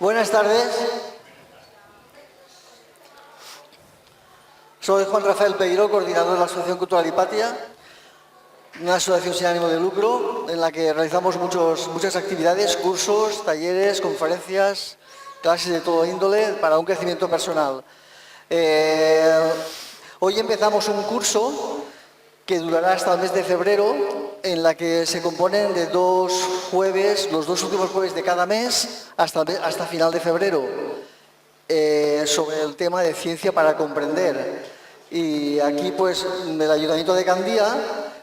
Buenas tardes. Soy Juan Rafael Peiró, coordinador de la Asociación Cultural Hipatia, una asociación sin ánimo de lucro en la que realizamos muchas actividades, cursos, talleres, conferencias, clases de todo índole para un crecimiento personal. Hoy empezamos un curso que durará hasta el mes de febrero, en la que se componen de 2 jueves, los 2 últimos jueves de cada mes, hasta final de febrero, sobre el tema de ciencia para comprender. Y aquí, pues, el Ayuntamiento de Gandía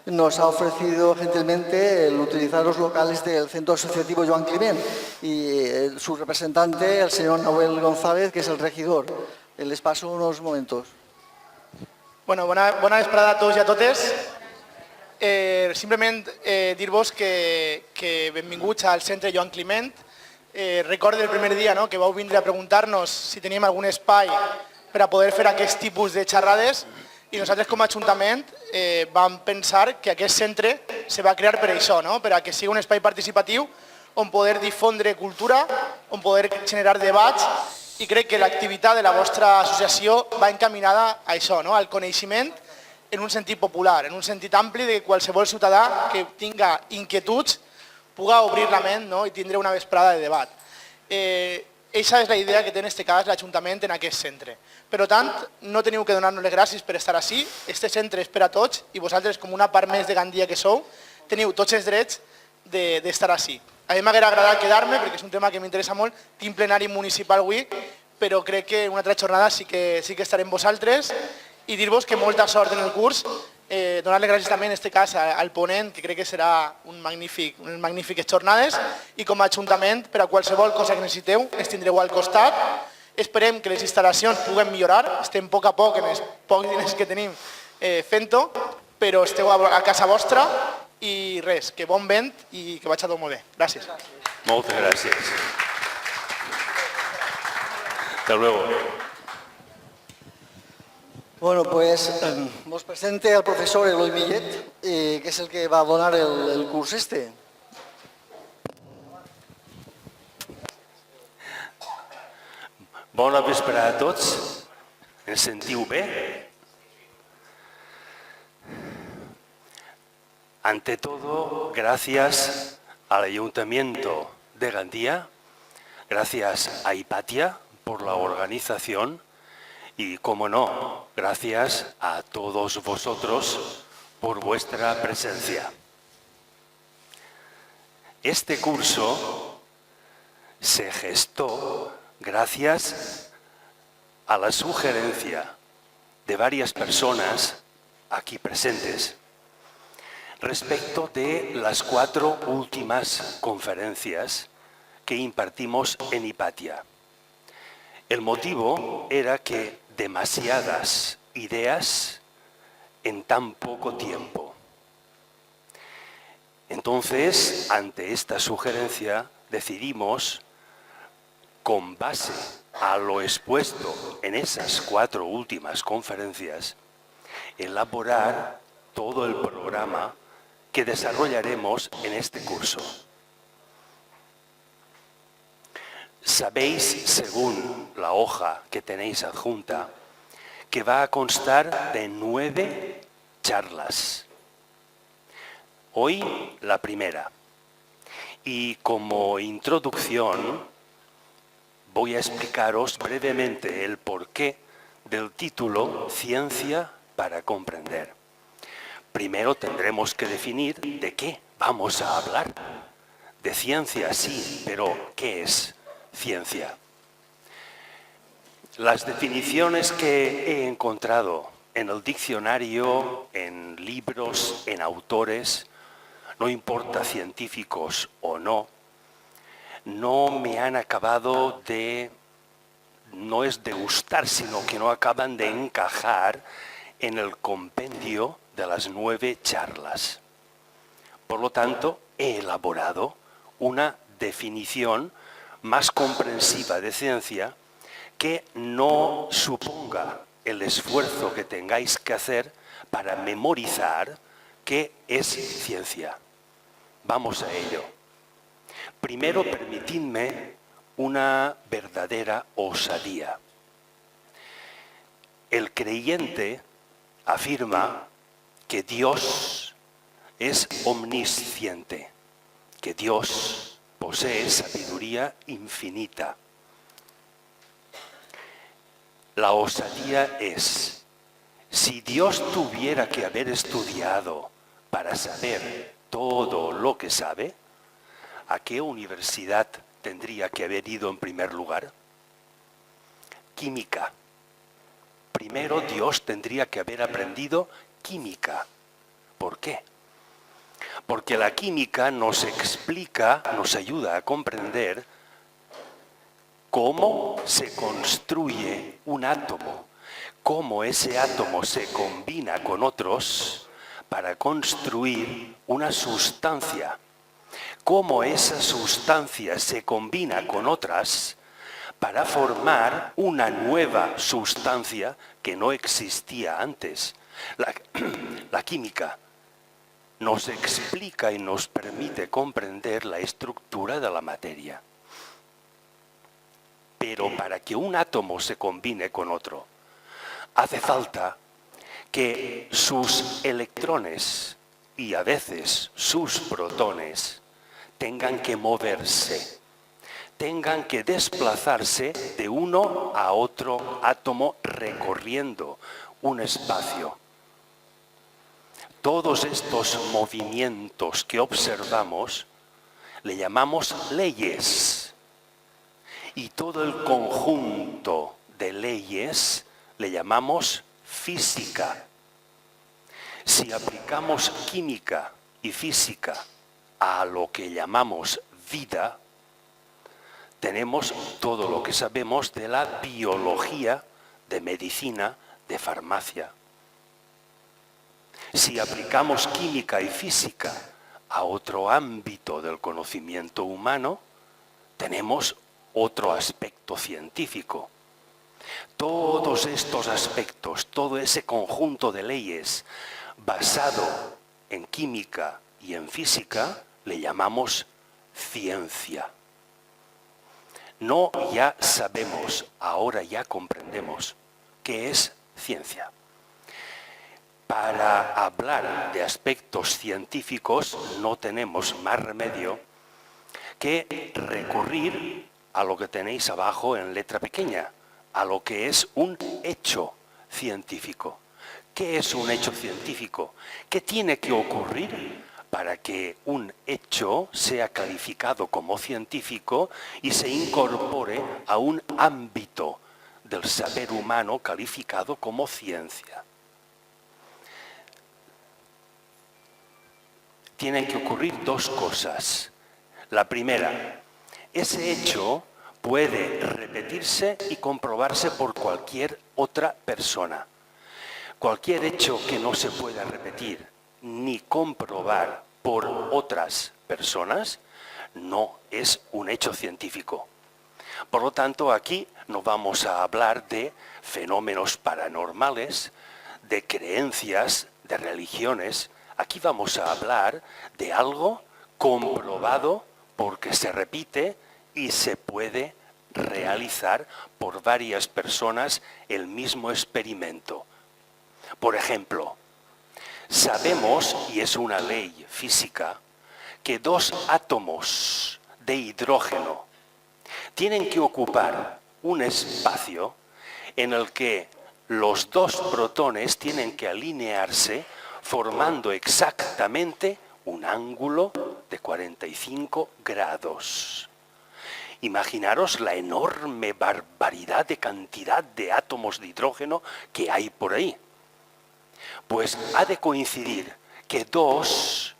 nos ha ofrecido gentilmente el utilizar los locales del Centro Asociativo Joan Climent y su representante, el señor Noel González, que es el regidor. Les paso unos momentos. Bueno, bona vesprada a tots i a totes. Simplement dir-vos que benvinguts al Centre Joan Climent. Recordo el primer dia que vau vindre a preguntar-nos si teníem algun espai per a poder fer aquest tipus de xerrades i nosaltres com a Ajuntament vam pensar que aquest centre se va crear per això, per a que sigui un espai participatiu on poder difondre cultura, on poder generar debats, i crec que l'activitat de la vostra associació va encaminada a això, al coneixement en un sentit popular, en un sentit ampli de que qualsevol ciutadà que tinga inquietuds puga obrir la ment i tindre una vesprada de debat. Eixa és la idea que té en aquest cas l'Ajuntament en aquest centre. Per tant, no teniu que donar-nos les gràcies per estar ací. Este centre és per a tots i vosaltres, com una part més de Gandia que sou, teniu tots els drets d'estar ací. A mi m'hauria agradat quedar-me perquè és un tema que m'interessa molt. Tinc plenari municipal avui, però crec que en una altra jornada sí que estarem vosaltres i dir-vos que molta sort en el curs. Donar-les gràcies també en aquest cas al ponent, que crec que serà unes magnífiques jornades, i com a Ajuntament, per a qualsevol cosa que necessiteu, ens tindreu al costat. Esperem que les instal·lacions puguen millorar, estem a poc a poc en els pocs diners que tenim fent-ho, però esteu a casa vostra i res, que bon vent i que vagi tot molt bé. Gràcies. Moltes gràcies. Hasta luego. Bueno, pues os presente al profesor Eloi Millet, que es el que va a donar el curso este. Bona vesprada a tots. Ens sentiu bé? Ante todo, gracias al Ayuntamiento de Gandía, gracias a Hipatia por la organización y, como no, gracias a todos vosotros por vuestra presencia. Este curso se gestó gracias a la sugerencia de varias personas aquí presentes respecto de las 4 últimas conferencias que impartimos en Hipatia. El motivo era que demasiadas ideas en tan poco tiempo. Entonces, ante esta sugerencia, decidimos, con base a lo expuesto en esas 4 últimas conferencias, elaborar todo el programa que desarrollaremos en este curso. Sabéis, según la hoja que tenéis adjunta, que va a constar de 9 charlas. Hoy la primera. Y como introducción voy a explicaros brevemente el porqué del título Ciencia para comprender. Primero tendremos que definir de qué vamos a hablar. De ciencia sí, pero ¿qué es ciencia? Las definiciones que he encontrado en el diccionario, en libros, en autores, no importa científicos o no, no me han acabado de, no es de gustar, sino que no acaban de encajar en el compendio de las 9 charlas. Por lo tanto, he elaborado una definición más comprensiva de ciencia que no suponga el esfuerzo que tengáis que hacer para memorizar qué es ciencia. Vamos a ello. Primero, permitidme una verdadera osadía. El creyente afirma que Dios es omnisciente, que Dios posee sabiduría infinita. La osadía es, si Dios tuviera que haber estudiado para saber todo lo que sabe, ¿a qué universidad tendría que haber ido en primer lugar? Química. Primero Dios tendría que haber aprendido química. ¿Por qué? Porque la química nos explica, nos ayuda a comprender cómo se construye un átomo, cómo ese átomo se combina con otros para construir una sustancia, cómo esa sustancia se combina con otras para formar una nueva sustancia que no existía antes. La química nos explica y nos permite comprender la estructura de la materia. Pero para que un átomo se combine con otro, hace falta que sus electrones y a veces sus protones tengan que moverse, tengan que desplazarse de uno a otro átomo recorriendo un espacio. Todos estos movimientos que observamos le llamamos leyes. Y todo el conjunto de leyes le llamamos física. Si aplicamos química y física a lo que llamamos vida, tenemos todo lo que sabemos de la biología, de medicina, de farmacia. Si aplicamos química y física a otro ámbito del conocimiento humano, tenemos otro aspecto científico. Todos estos aspectos, todo ese conjunto de leyes basado en química y en física, le llamamos ciencia. No ya sabemos, ahora ya comprendemos qué es ciencia. Para hablar de aspectos científicos no tenemos más remedio que recurrir a lo que tenéis abajo en letra pequeña, a lo que es un hecho científico. ¿Qué es un hecho científico? ¿Qué tiene que ocurrir para que un hecho sea calificado como científico y se incorpore a un ámbito del saber humano calificado como ciencia? Tienen que ocurrir dos cosas. La primera, ese hecho puede repetirse y comprobarse por cualquier otra persona. Cualquier hecho que no se pueda repetir ni comprobar por otras personas no es un hecho científico. Por lo tanto, aquí no vamos a hablar de fenómenos paranormales, de creencias, de religiones. Aquí vamos a hablar de algo comprobado porque se repite y se puede realizar por varias personas el mismo experimento. Por ejemplo, sabemos, y es una ley física, que dos átomos de hidrógeno tienen que ocupar un espacio en el que los dos protones tienen que alinearse formando exactamente un ángulo de 45 grados. Imaginaros la enorme barbaridad de cantidad de átomos de hidrógeno que hay por ahí. Pues ha de coincidir que dos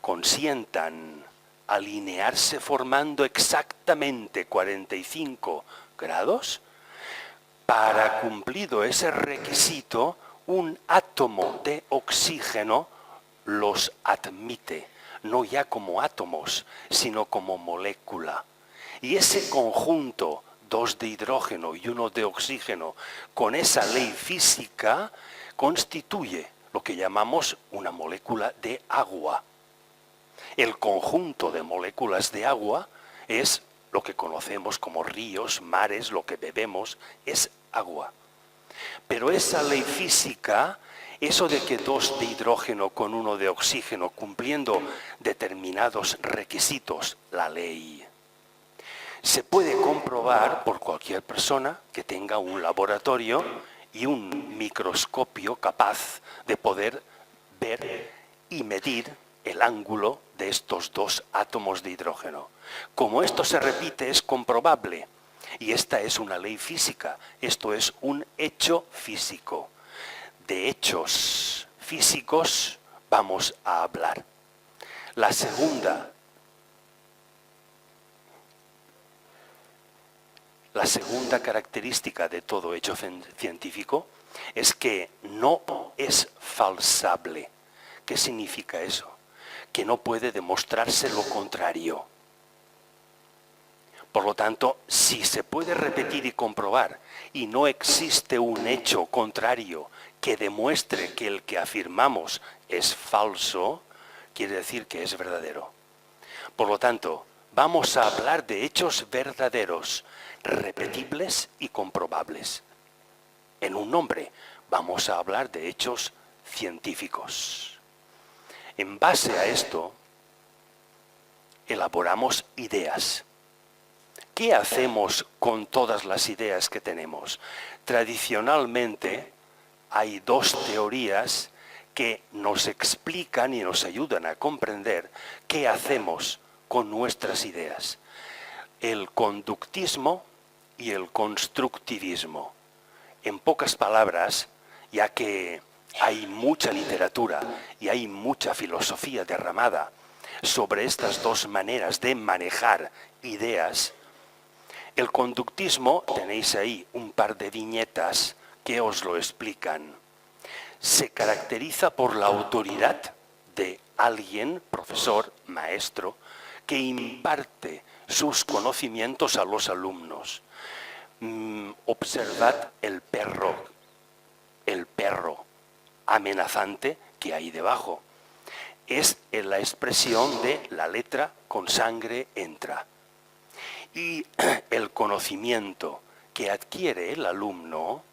consientan alinearse formando exactamente 45 grados. Para cumplido ese requisito, un átomo de oxígeno los admite, no ya como átomos, sino como molécula. Y ese conjunto, dos de hidrógeno y uno de oxígeno, con esa ley física, constituye lo que llamamos una molécula de agua. El conjunto de moléculas de agua es lo que conocemos como ríos, mares, lo que bebemos, es agua. Pero esa ley física, eso de que 2 de hidrógeno con 1 de oxígeno cumpliendo determinados requisitos, la ley, se puede comprobar por cualquier persona que tenga un laboratorio y un microscopio capaz de poder ver y medir el ángulo de estos 2 átomos de hidrógeno. Como esto se repite, es comprobable. Y esta es una ley física, esto es un hecho físico. De hechos físicos vamos a hablar. La segunda característica de todo hecho científico es que no es falsable. ¿Qué significa eso? Que no puede demostrarse lo contrario. Por lo tanto, si se puede repetir y comprobar y no existe un hecho contrario que demuestre que el que afirmamos es falso, quiere decir que es verdadero. Por lo tanto, vamos a hablar de hechos verdaderos, repetibles y comprobables. En un nombre, vamos a hablar de hechos científicos. En base a esto, elaboramos ideas. ¿Qué hacemos con todas las ideas que tenemos? Tradicionalmente hay 2 teorías que nos explican y nos ayudan a comprender qué hacemos con nuestras ideas. El conductismo y el constructivismo. En pocas palabras, ya que hay mucha literatura y hay mucha filosofía derramada sobre estas 2 maneras de manejar ideas, el conductismo, tenéis ahí un par de viñetas que os lo explican. Se caracteriza por la autoridad de alguien, profesor, maestro, que imparte sus conocimientos a los alumnos. Observad el perro amenazante que hay debajo. Es la expresión de la letra con sangre entra. Y el conocimiento que adquiere el alumno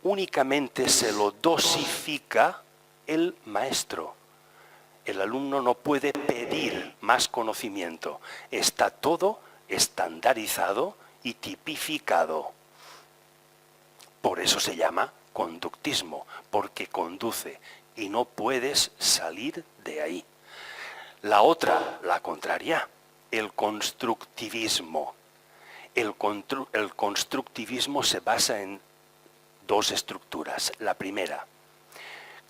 únicamente se lo dosifica el maestro. El alumno no puede pedir más conocimiento. Está todo estandarizado y tipificado. Por eso se llama conductismo, porque conduce y no puedes salir de ahí. La otra, la contraria, el constructivismo. El constructivismo se basa en 2 estructuras. La primera,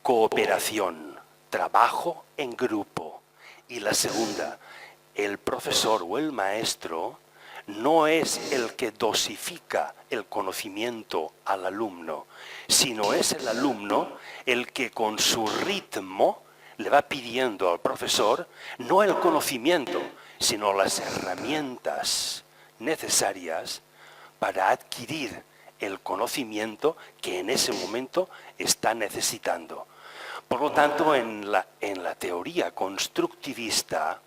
cooperación, trabajo en grupo. Y la segunda, el profesor o el maestro no es el que dosifica el conocimiento al alumno, sino es el alumno el que con su ritmo le va pidiendo al profesor no el conocimiento, sino las herramientas necesarias para adquirir el conocimiento que en ese momento está necesitando. Por lo tanto, en la teoría constructivista,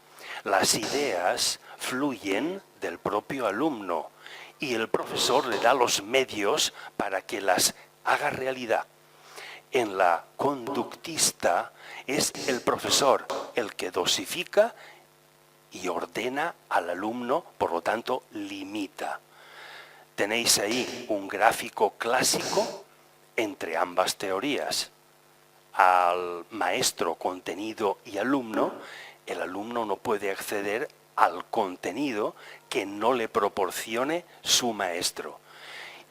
las ideas fluyen del propio alumno y el profesor le da los medios para que las haga realidad. En la conductista es el profesor el que dosifica y ordena al alumno, por lo tanto limita. Tenéis ahí un gráfico clásico entre ambas teorías. Al maestro, contenido y alumno, el alumno no puede acceder al contenido que no le proporcione su maestro.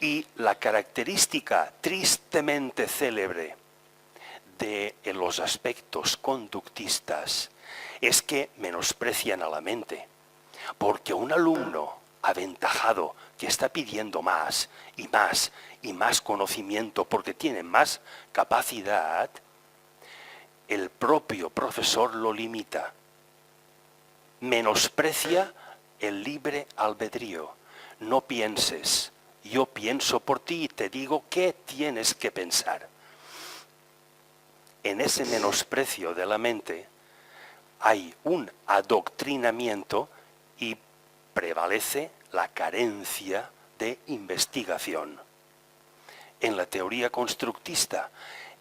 Y la característica tristemente célebre de los aspectos conductistas es que menosprecian a la mente, porque un alumno aventajado que está pidiendo más y más y más conocimiento porque tiene más capacidad, el propio profesor lo limita, menosprecia el libre albedrío. No pienses, yo pienso por ti y te digo qué tienes que pensar. En ese menosprecio de la mente hay un adoctrinamiento y prevalece la carencia de investigación. En la teoría constructista,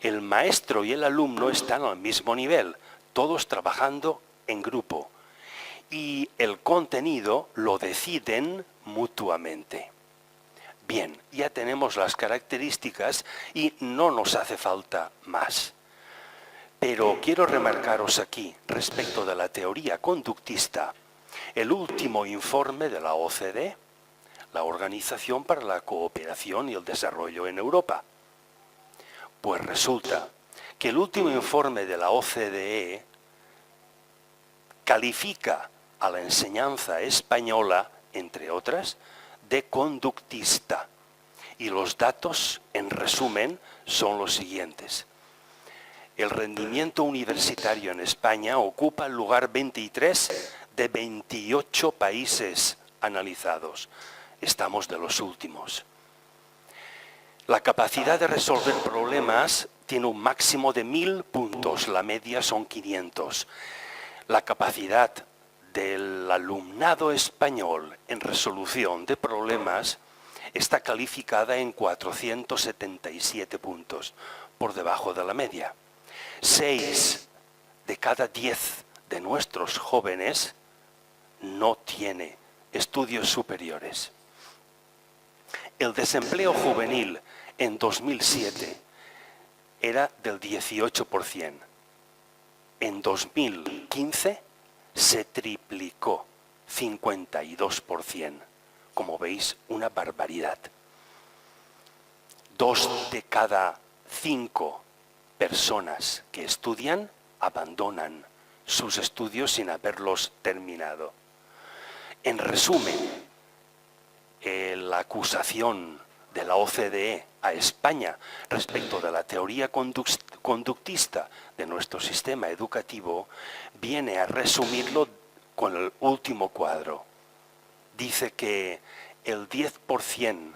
el maestro y el alumno están al mismo nivel, todos trabajando en grupo, y el contenido lo deciden mutuamente. Bien, ya tenemos las características y no nos hace falta más. Pero quiero remarcaros aquí, respecto de la teoría conductista, el último informe de la OCDE, la Organización para la Cooperación y el Desarrollo en Europa. Pues resulta que el último informe de la OCDE califica a la enseñanza española, entre otras, de conductista. Y los datos, en resumen, son los siguientes. El rendimiento universitario en España ocupa el lugar 23 de 28 países analizados. Estamos de los últimos. La capacidad de resolver problemas tiene un máximo de 1000 puntos, la media son 500. La capacidad del alumnado español en resolución de problemas está calificada en 477 puntos, por debajo de la media. 6 de cada 10 de nuestros jóvenes no tiene estudios superiores. El desempleo juvenil en 2007 era del 18%. En 2015 se triplicó, 52%. Como veis, una barbaridad. 2 de cada 5 personas que estudian abandonan sus estudios sin haberlos terminado. En resumen, la acusación de la OCDE a España respecto de la teoría conductista de nuestro sistema educativo viene a resumirlo con el último cuadro. Dice que el 10%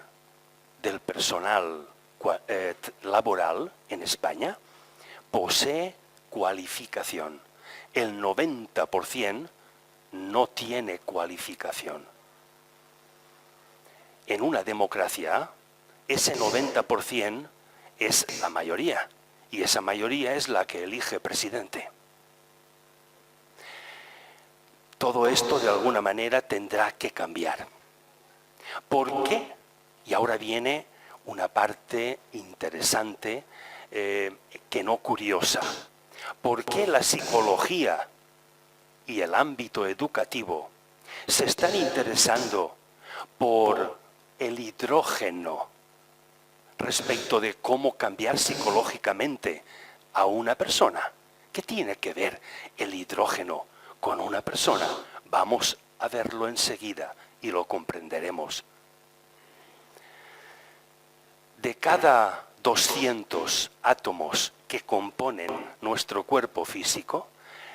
del personal laboral en España posee cualificación. El 90% no tiene cualificación. En una democracia, ese 90% es la mayoría, y esa mayoría es la que elige presidente. Todo esto, de alguna manera, tendrá que cambiar. ¿Por qué? Y ahora viene una parte interesante, que no curiosa. ¿Por qué la psicología y el ámbito educativo se están interesando por el hidrógeno respecto de cómo cambiar psicológicamente a una persona? ¿Qué tiene que ver el hidrógeno con una persona? Vamos a verlo enseguida y lo comprenderemos. De cada 200 átomos que componen nuestro cuerpo físico,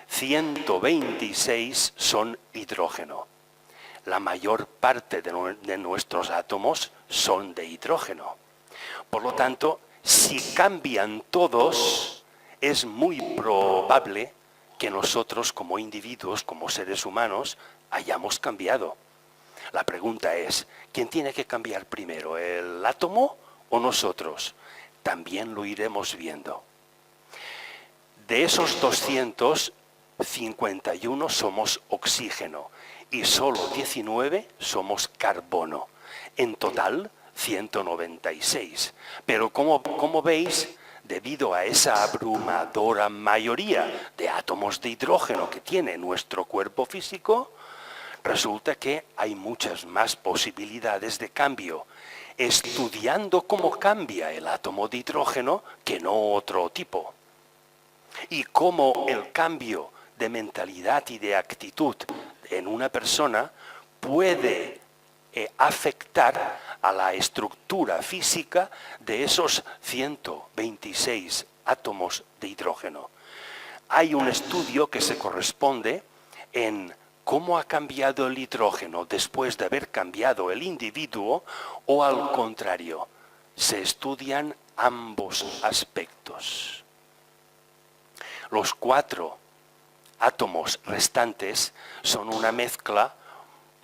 126 son hidrógeno. La mayor parte de nuestros átomos son de hidrógeno. Por lo tanto, si cambian todos, es muy probable que nosotros como individuos, como seres humanos, hayamos cambiado. La pregunta es, ¿quién tiene que cambiar primero, el átomo o nosotros? También lo iremos viendo. De esos 251 somos oxígeno y solo 19 somos carbono. En total, 196. Pero como veis, debido a esa abrumadora mayoría de átomos de hidrógeno que tiene nuestro cuerpo físico, resulta que hay muchas más posibilidades de cambio, estudiando cómo cambia el átomo de hidrógeno que no otro tipo. Y cómo el cambio de mentalidad y de actitud en una persona puede afectar a la estructura física de esos 126 átomos de hidrógeno. Hay un estudio que se corresponde en cómo ha cambiado el hidrógeno después de haber cambiado el individuo o al contrario. Se estudian ambos aspectos. Los 4 átomos restantes son una mezcla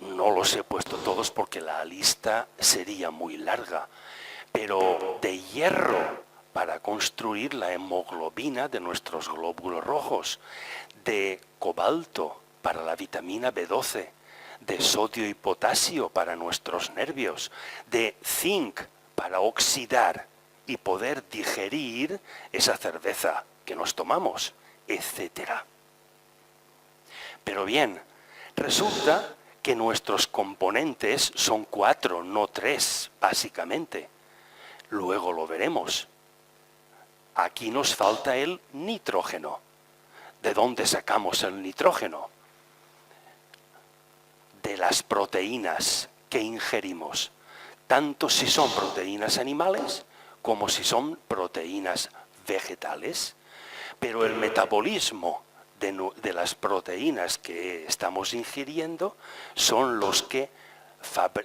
No los he puesto todos porque la lista sería muy larga, pero de hierro para construir la hemoglobina de nuestros glóbulos rojos, de cobalto para la vitamina B12, de sodio y potasio para nuestros nervios, de zinc para oxidar y poder digerir esa cerveza que nos tomamos, etc. Pero bien, resulta que nuestros componentes son 4, no 3, básicamente. Luego lo veremos. Aquí nos falta el nitrógeno. ¿De dónde sacamos el nitrógeno? De las proteínas que ingerimos, tanto si son proteínas animales como si son proteínas vegetales. Pero el metabolismo de las proteínas que estamos ingiriendo son los que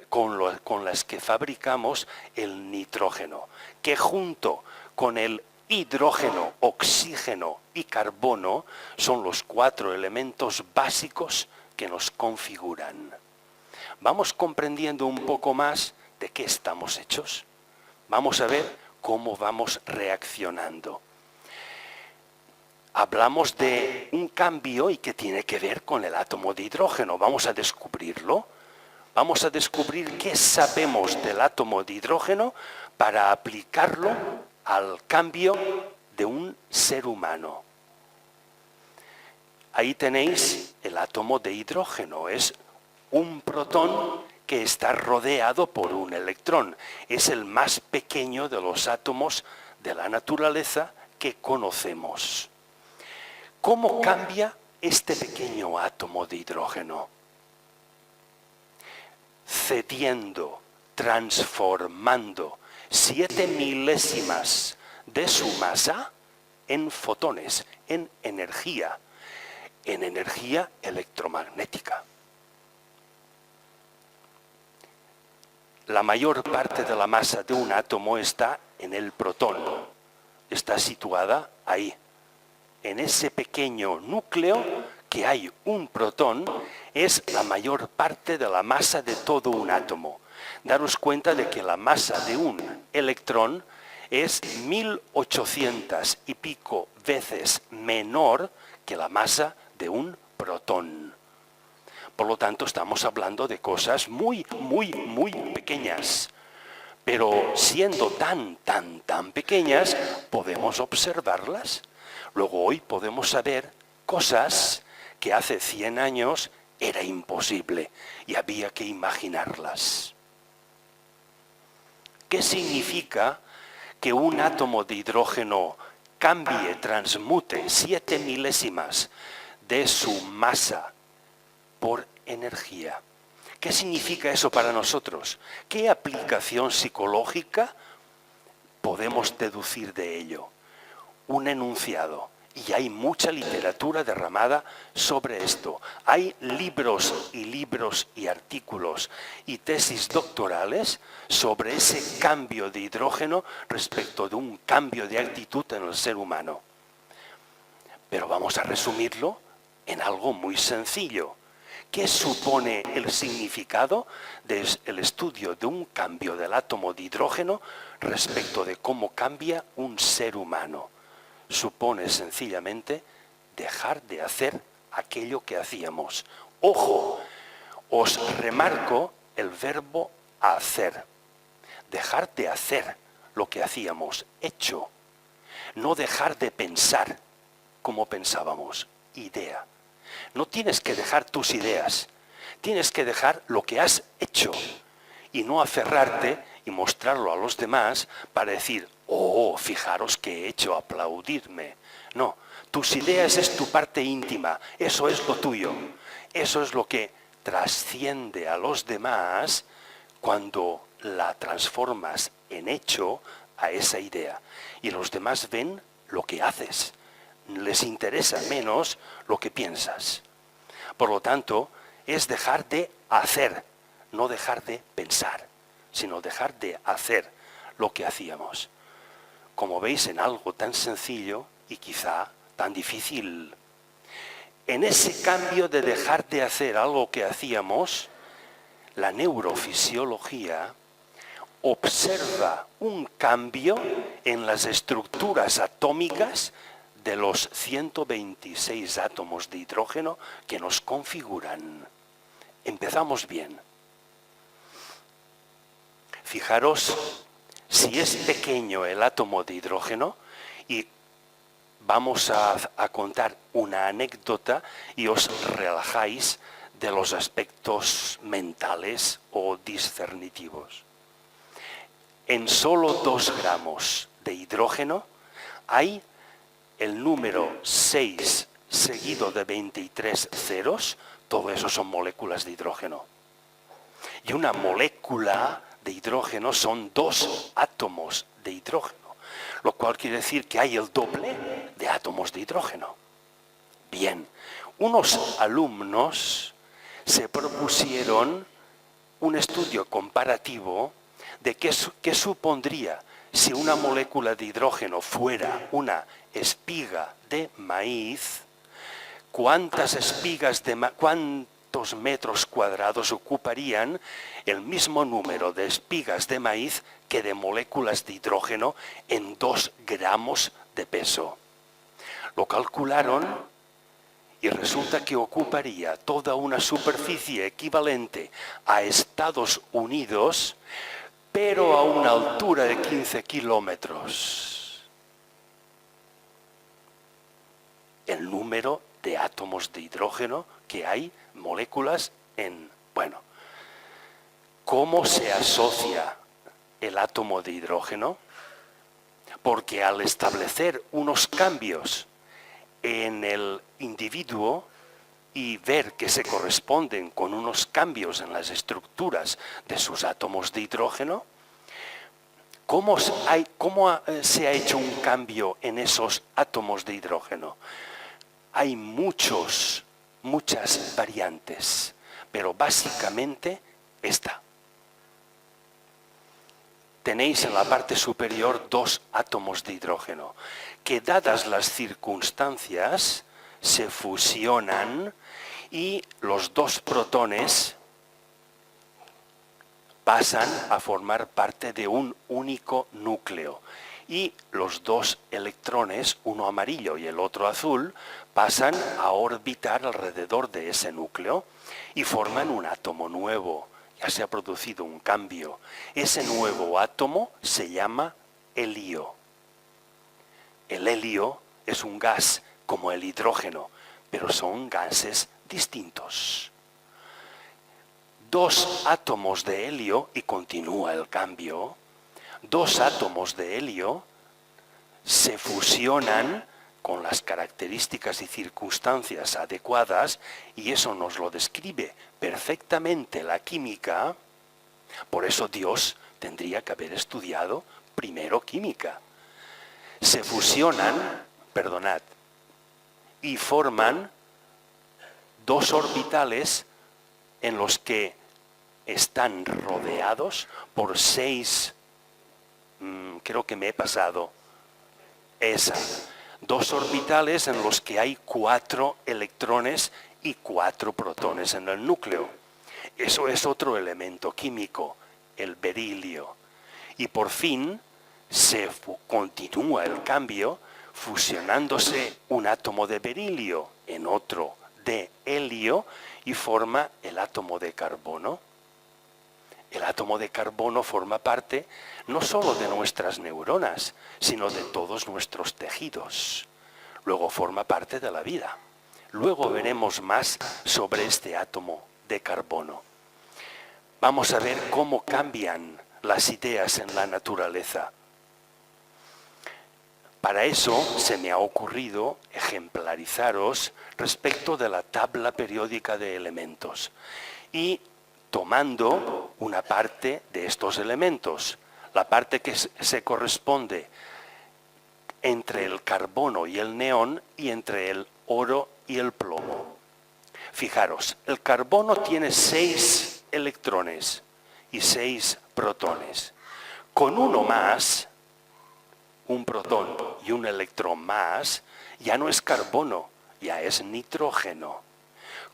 con las que fabricamos el nitrógeno, que junto con el hidrógeno, oxígeno y carbono son los 4 elementos básicos que nos configuran. Vamos comprendiendo un poco más de qué estamos hechos. Vamos a ver cómo vamos reaccionando. Hablamos de un cambio y que tiene que ver con el átomo de hidrógeno. Vamos a descubrirlo. Vamos a descubrir qué sabemos del átomo de hidrógeno para aplicarlo al cambio de un ser humano. Ahí tenéis el átomo de hidrógeno. Es un protón que está rodeado por un electrón. Es el más pequeño de los átomos de la naturaleza que conocemos. ¿Cómo cambia este pequeño átomo de hidrógeno? Cediendo, transformando 7 milésimas de su masa en fotones, en energía electromagnética. La mayor parte de la masa de un átomo está en el protón, está situada ahí. En ese pequeño núcleo que hay un protón es la mayor parte de la masa de todo un átomo. Daros cuenta de que la masa de un electrón es 1800 y pico veces menor que la masa de un protón. Por lo tanto, estamos hablando de cosas muy, muy, muy pequeñas. Pero siendo tan pequeñas, podemos observarlas. Luego hoy podemos saber cosas que hace 100 años era imposible y había que imaginarlas. ¿Qué significa que un átomo de hidrógeno cambie, transmute 7 milésimas de su masa por energía? ¿Qué significa eso para nosotros? ¿Qué aplicación psicológica podemos deducir de ello? Un enunciado. Y hay mucha literatura derramada sobre esto. Hay libros y artículos y tesis doctorales sobre ese cambio de hidrógeno respecto de un cambio de actitud en el ser humano. Pero vamos a resumirlo en algo muy sencillo. ¿Qué supone el significado del estudio de un cambio del átomo de hidrógeno respecto de cómo cambia un ser humano? Supone sencillamente dejar de hacer aquello que hacíamos. Ojo, os remarco el verbo hacer. Dejar de hacer lo que hacíamos, hecho. No dejar de pensar como pensábamos, idea. No tienes que dejar tus ideas, tienes que dejar lo que has hecho y no aferrarte y mostrarlo a los demás para decir, oh, fijaros que he hecho, aplaudirme. No, tus ideas es tu parte íntima, eso es lo tuyo. Eso es lo que trasciende a los demás cuando la transformas en hecho a esa idea. Y los demás ven lo que haces. Les interesa menos lo que piensas. Por lo tanto, es dejar de hacer, no dejar de pensar, sino dejar de hacer lo que hacíamos. Como veis, en algo tan sencillo y quizá tan difícil. En ese cambio de dejar de hacer algo que hacíamos, la neurofisiología observa un cambio en las estructuras atómicas de los 126 átomos de hidrógeno que nos configuran. Empezamos bien. Fijaros si es pequeño el átomo de hidrógeno, y vamos a contar una anécdota y os relajáis de los aspectos mentales o discernitivos. En solo 2 gramos de hidrógeno hay el número 6 seguido de 23 ceros, todo eso son moléculas de hidrógeno. Y una molécula de hidrógeno son 2 átomos de hidrógeno, lo cual quiere decir que hay el doble de átomos de hidrógeno. Bien, unos alumnos se propusieron un estudio comparativo de qué supondría si una molécula de hidrógeno fuera una espiga de maíz, cuántos metros cuadrados ocuparían el mismo número de espigas de maíz que de moléculas de hidrógeno en 2 gramos de peso. Lo calcularon y resulta que ocuparía toda una superficie equivalente a Estados Unidos, pero a una altura de 15 kilómetros. El número de átomos de hidrógeno que hay, moléculas en... Bueno, ¿cómo se asocia el átomo de hidrógeno? Porque al establecer unos cambios en el individuo y ver que se corresponden con unos cambios en las estructuras de sus átomos de hidrógeno, ¿cómo se ha hecho un cambio en esos átomos de hidrógeno? Hay muchas variantes, pero básicamente esta. Tenéis en la parte superior 2 átomos de hidrógeno, que dadas las circunstancias se fusionan y los 2 protones pasan a formar parte de un único núcleo. Y los 2 electrones, uno amarillo y el otro azul, pasan a orbitar alrededor de ese núcleo y forman un átomo nuevo. Ya se ha producido un cambio. Ese nuevo átomo se llama helio. El helio es un gas como el hidrógeno, pero son gases distintos. 2 átomos de helio, y continúa el cambio, 2 átomos de helio se fusionan con las características y circunstancias adecuadas, y eso nos lo describe perfectamente la química. Por eso Dios tendría que haber estudiado primero química. Se fusionan, y forman 2 orbitales en los que están rodeados por 6, creo que me he pasado, 2 orbitales en los que hay 4 electrones y 4 protones en el núcleo. Eso es otro elemento químico, el berilio. Y por fin se continúa el cambio fusionándose un átomo de berilio en otro de helio y forma el átomo de carbono. El átomo de carbono forma parte no solo de nuestras neuronas, sino de todos nuestros tejidos. Luego forma parte de la vida. Luego veremos más sobre este átomo de carbono. Vamos a ver cómo cambian las ideas en la naturaleza. Para eso se me ha ocurrido ejemplarizaros respecto de la tabla periódica de elementos y tomando una parte de estos elementos, la parte que se corresponde entre el carbono y el neón y entre el oro y el plomo. Fijaros, el carbono tiene 6 electrones y 6 protones. Con uno más, un protón y un electrón más, ya no es carbono, ya es nitrógeno.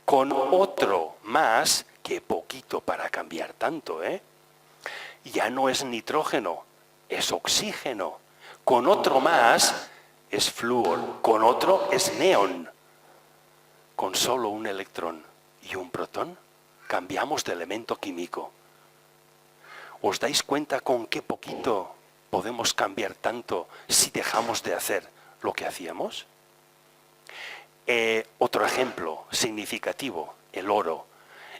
Con otro más, qué poquito para cambiar tanto, ¿eh? Ya no es nitrógeno, es oxígeno. Con otro más es flúor, con otro es neón. Con solo un electrón y un protón cambiamos de elemento químico. ¿Os dais cuenta con qué poquito podemos cambiar tanto si dejamos de hacer lo que hacíamos? Otro ejemplo significativo, el oro.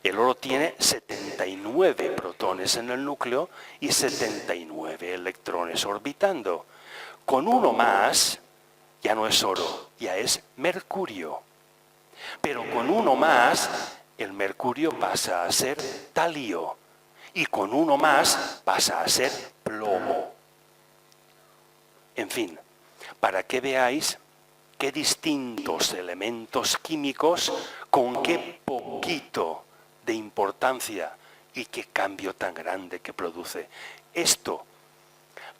El oro tiene 79 protones en el núcleo y 79 electrones orbitando. Con uno más ya no es oro, ya es mercurio. Pero con uno más el mercurio pasa a ser talio y con uno más pasa a ser plomo. En fin, para que veáis qué distintos elementos químicos, con qué poquito de importancia y qué cambio tan grande que produce. Esto,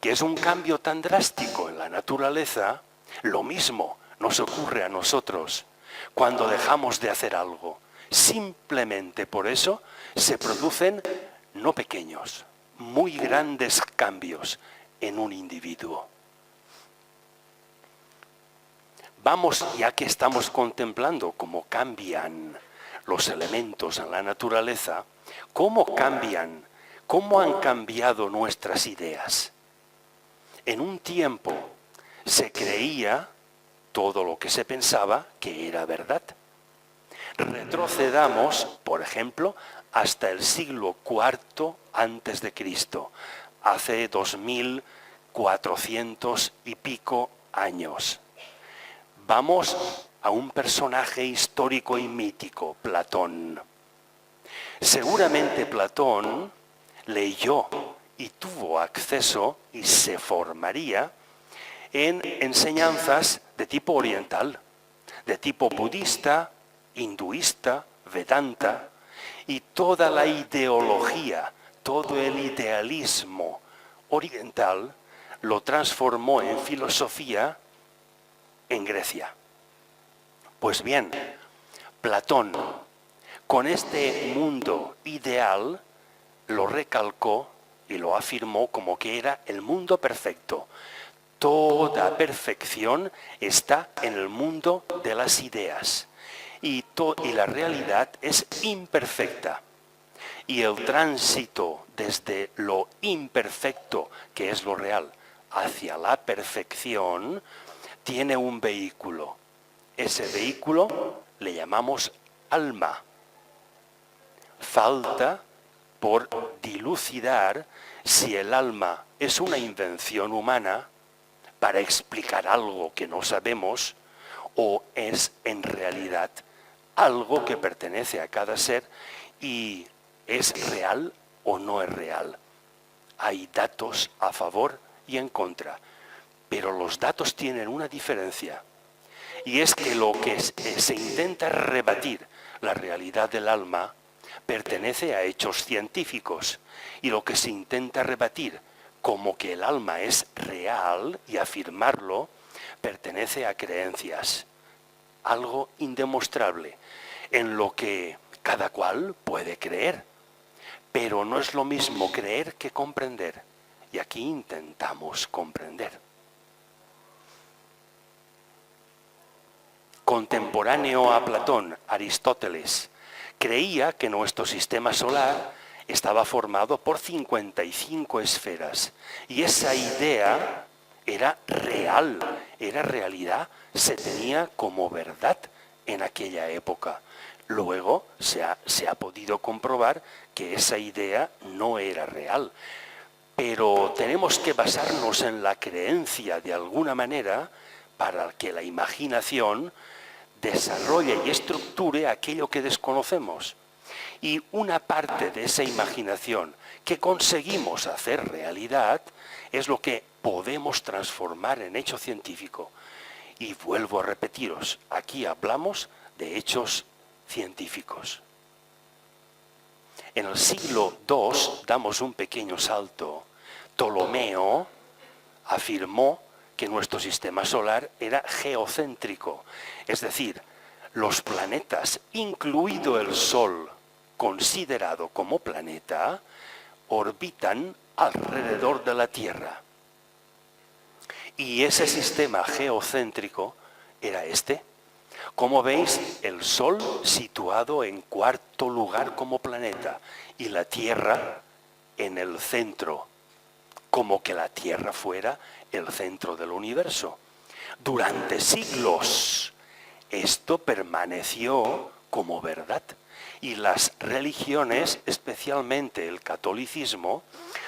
que es un cambio tan drástico en la naturaleza, lo mismo nos ocurre a nosotros cuando dejamos de hacer algo. Simplemente por eso se producen no pequeños, muy grandes cambios en un individuo. Vamos, ya que estamos contemplando cómo cambian los elementos en la naturaleza, cómo han cambiado nuestras ideas. En un tiempo se creía todo lo que se pensaba que era verdad. Retrocedamos, por ejemplo, hasta el siglo IV antes de Cristo, hace 2400 y pico años. Vamos a un personaje histórico y mítico, Platón. Seguramente Platón leyó y tuvo acceso y se formaría en enseñanzas de tipo oriental, de tipo budista, hinduista, vedanta, y toda la ideología, todo el idealismo oriental lo transformó en filosofía en Grecia. Pues bien, Platón, con este mundo ideal, lo recalcó y lo afirmó como que era el mundo perfecto. Toda perfección está en el mundo de las ideas y la realidad es imperfecta. Y el tránsito desde lo imperfecto, que es lo real, hacia la perfección, tiene un vehículo. Ese vehículo le llamamos alma. Falta por dilucidar si el alma es una invención humana para explicar algo que no sabemos o es en realidad algo que pertenece a cada ser y es real o no es real. Hay datos a favor y en contra, pero los datos tienen una diferencia y es que lo que se intenta rebatir, la realidad del alma, pertenece a hechos científicos y lo que se intenta rebatir como que el alma es real y afirmarlo, pertenece a creencias, algo indemostrable, en lo que cada cual puede creer. Pero no es lo mismo creer que comprender, y aquí intentamos comprender. Contemporáneo a Platón, Aristóteles, creía que nuestro sistema solar estaba formado por 55 esferas y esa idea era real, era realidad, se tenía como verdad en aquella época. Luego se ha podido comprobar que esa idea no era real, pero tenemos que basarnos en la creencia de alguna manera para que la imaginación desarrolle y estructure aquello que desconocemos. Y una parte de esa imaginación que conseguimos hacer realidad es lo que podemos transformar en hecho científico. Y vuelvo a repetiros, aquí hablamos de hechos científicos. En el siglo II damos un pequeño salto. Ptolomeo afirmó que nuestro sistema solar era geocéntrico, es decir, los planetas, incluido el Sol, considerado como planeta orbitan alrededor de la Tierra. Y ese sistema geocéntrico era este. Como veis, el Sol situado en cuarto lugar como planeta y la Tierra en el centro, como que la Tierra fuera el centro del universo. Durante siglos esto permaneció como verdad y las religiones, especialmente el catolicismo,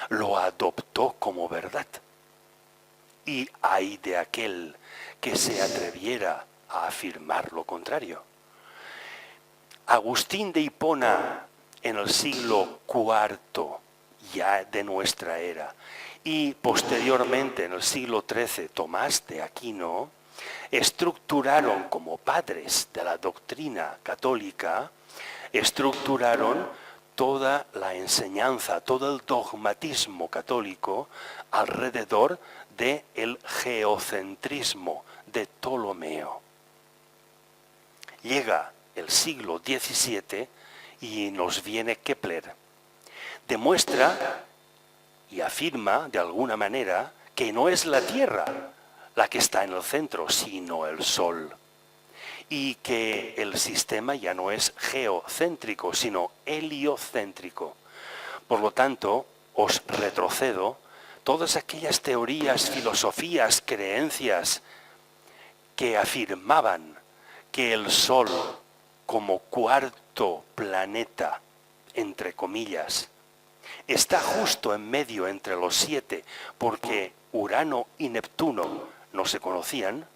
lo adoptó como verdad. Y ay de aquel que se atreviera a afirmar lo contrario. Agustín de Hipona, en el siglo IV ya de nuestra era, y posteriormente en el siglo XIII Tomás de Aquino, estructuraron como padres de la doctrina católica, estructuraron toda la enseñanza, todo el dogmatismo católico alrededor del geocentrismo de Ptolomeo. Llega el siglo XVII y nos viene Kepler. Demuestra y afirma de alguna manera que no es la Tierra la que está en el centro, sino el Sol. Y que el sistema ya no es geocéntrico, sino heliocéntrico. Por lo tanto, os retrocedo todas aquellas teorías, filosofías, creencias que afirmaban que el Sol, como cuarto planeta, entre comillas, está justo en medio entre los 7, porque Urano y Neptuno no se conocían.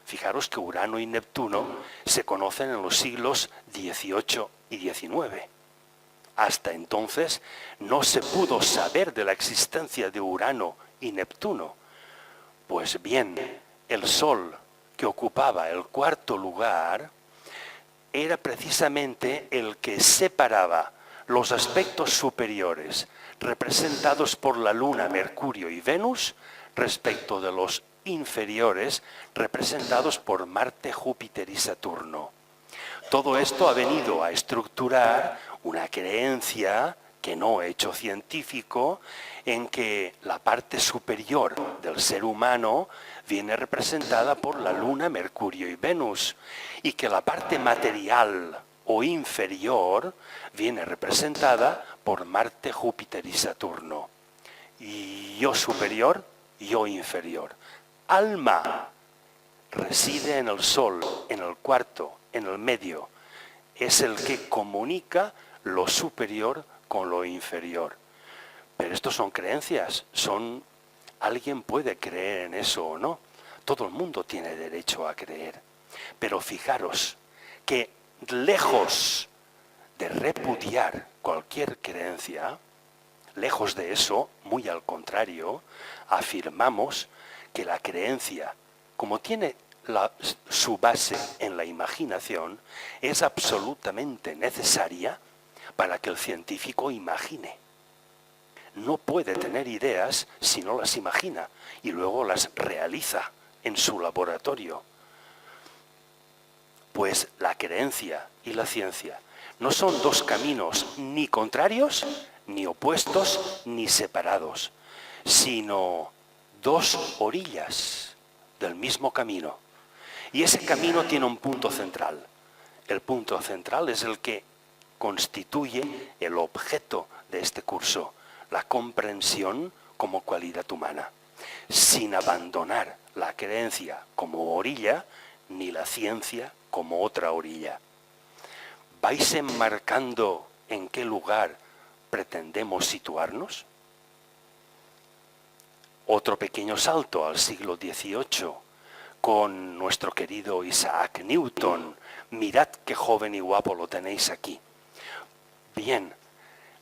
Fijaros que Urano y Neptuno se conocen en los siglos XVIII y XIX. Hasta entonces no se pudo saber de la existencia de Urano y Neptuno. Pues bien, el Sol, que ocupaba el cuarto lugar, era precisamente el que separaba los aspectos superiores, representados por la Luna, Mercurio y Venus, respecto de los inferiores, representados por Marte, Júpiter y Saturno. Todo esto ha venido a estructurar una creencia, que no hecho científico, en que la parte superior del ser humano viene representada por la Luna, Mercurio y Venus, y que la parte material o inferior viene representada por Marte, Júpiter y Saturno. Y yo superior, yo inferior. Alma reside en el Sol, en el cuarto, en el medio. Es el que comunica lo superior con lo inferior. Pero estos son creencias, alguien puede creer en eso o no. Todo el mundo tiene derecho a creer. Pero fijaros que lejos de repudiar cualquier creencia, lejos de eso, muy al contrario, afirmamos que la creencia, como tiene su base en la imaginación, es absolutamente necesaria para que el científico imagine. No puede tener ideas si no las imagina y luego las realiza en su laboratorio. Pues la creencia y la ciencia no son dos caminos ni contrarios, ni opuestos, ni separados, sino dos orillas del mismo camino. Y ese camino tiene un punto central. El punto central es el que constituye el objeto de este curso, la comprensión como cualidad humana, sin abandonar la creencia como orilla, ni la ciencia como otra orilla. ¿Vais enmarcando en qué lugar pretendemos situarnos? Otro pequeño salto al siglo XVIII con nuestro querido Isaac Newton. Mirad qué joven y guapo lo tenéis aquí. Bien,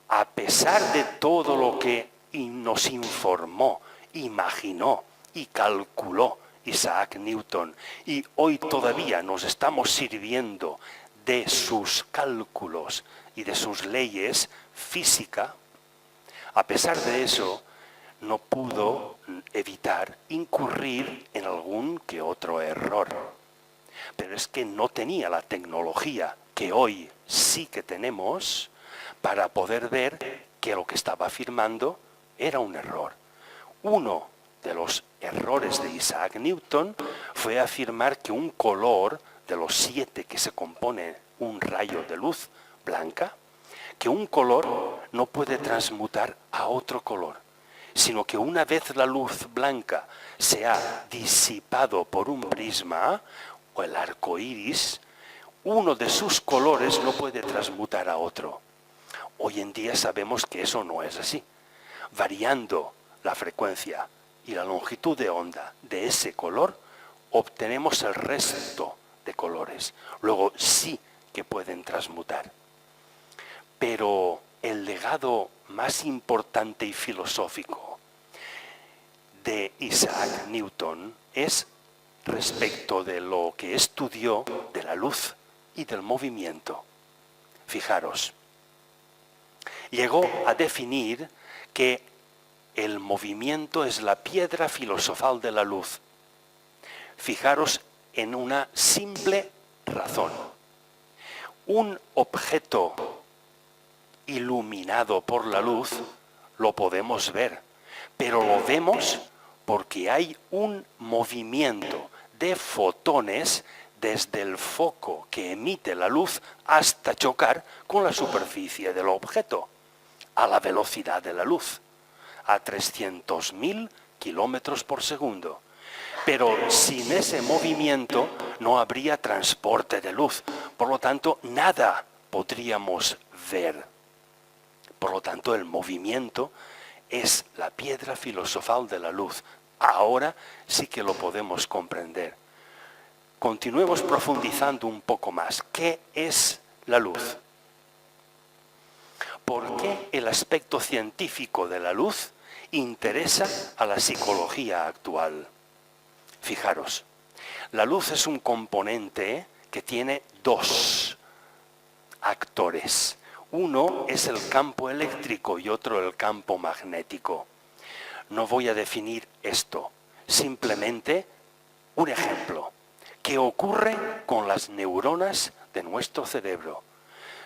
a pesar de todo lo que nos informó, imaginó y calculó Isaac Newton, y hoy todavía nos estamos sirviendo de sus cálculos y de sus leyes física, a pesar de eso, no pudo evitar incurrir en algún que otro error. Pero es que no tenía la tecnología que hoy sí que tenemos para poder ver que lo que estaba afirmando era un error. Uno de los errores de Isaac Newton fue afirmar que un color de los 7 que se compone un rayo de luz blanca, que un color no puede transmutar a otro color, sino que una vez la luz blanca se ha disipado por un prisma o el arco iris, uno de sus colores no puede transmutar a otro. Hoy en día sabemos que eso no es así. Variando la frecuencia y la longitud de onda de ese color, obtenemos el resto de colores. Luego sí que pueden transmutar. Pero el legado más importante y filosófico de Isaac Newton es respecto de lo que estudió de la luz y del movimiento. Fijaros, llegó a definir que el movimiento es la piedra filosofal de la luz. Fijaros en una simple razón. Un objeto iluminado por la luz lo podemos ver, pero lo vemos porque hay un movimiento de fotones desde el foco que emite la luz hasta chocar con la superficie del objeto, a la velocidad de la luz, a 300.000 kilómetros por segundo. Pero sin ese movimiento no habría transporte de luz, por lo tanto nada podríamos ver. Por lo tanto, el movimiento es la piedra filosofal de la luz. Ahora sí que lo podemos comprender. Continuemos profundizando un poco más. ¿Qué es la luz? ¿Por qué el aspecto científico de la luz interesa a la psicología actual? Fijaros, la luz es un componente que tiene 2 actores. Uno es el campo eléctrico y otro el campo magnético. No voy a definir esto, simplemente un ejemplo. ¿Qué ocurre con las neuronas de nuestro cerebro?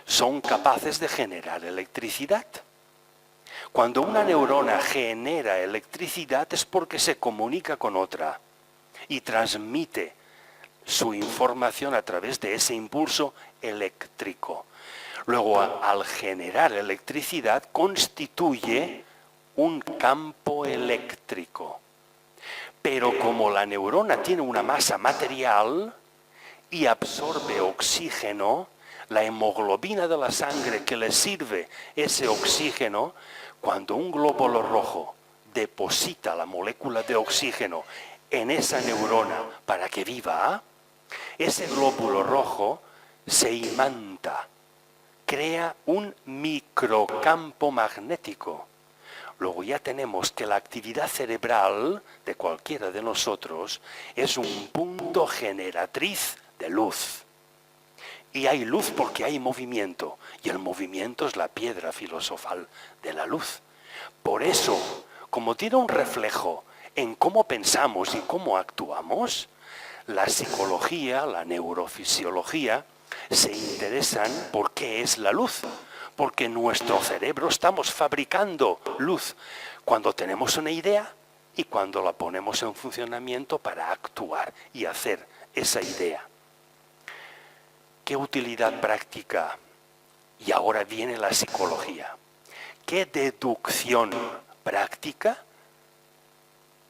Son capaces de generar electricidad. Cuando una neurona genera electricidad es porque se comunica con otra y transmite su información a través de ese impulso eléctrico. Luego, al generar electricidad, constituye un campo eléctrico. Pero como la neurona tiene una masa material y absorbe oxígeno, la hemoglobina de la sangre que le sirve ese oxígeno, cuando un glóbulo rojo deposita la molécula de oxígeno en esa neurona para que viva, ese glóbulo rojo se imanta, crea un microcampo magnético. Luego ya tenemos que la actividad cerebral de cualquiera de nosotros es un punto generatriz de luz. Y hay luz porque hay movimiento, y el movimiento es la piedra filosofal de la luz. Por eso, como tiene un reflejo en cómo pensamos y cómo actuamos, la psicología, la neurofisiología, se interesan por qué es la luz. Porque en nuestro cerebro estamos fabricando luz cuando tenemos una idea y cuando la ponemos en funcionamiento para actuar y hacer esa idea. ¿Qué utilidad práctica? Y ahora viene la psicología. ¿Qué deducción práctica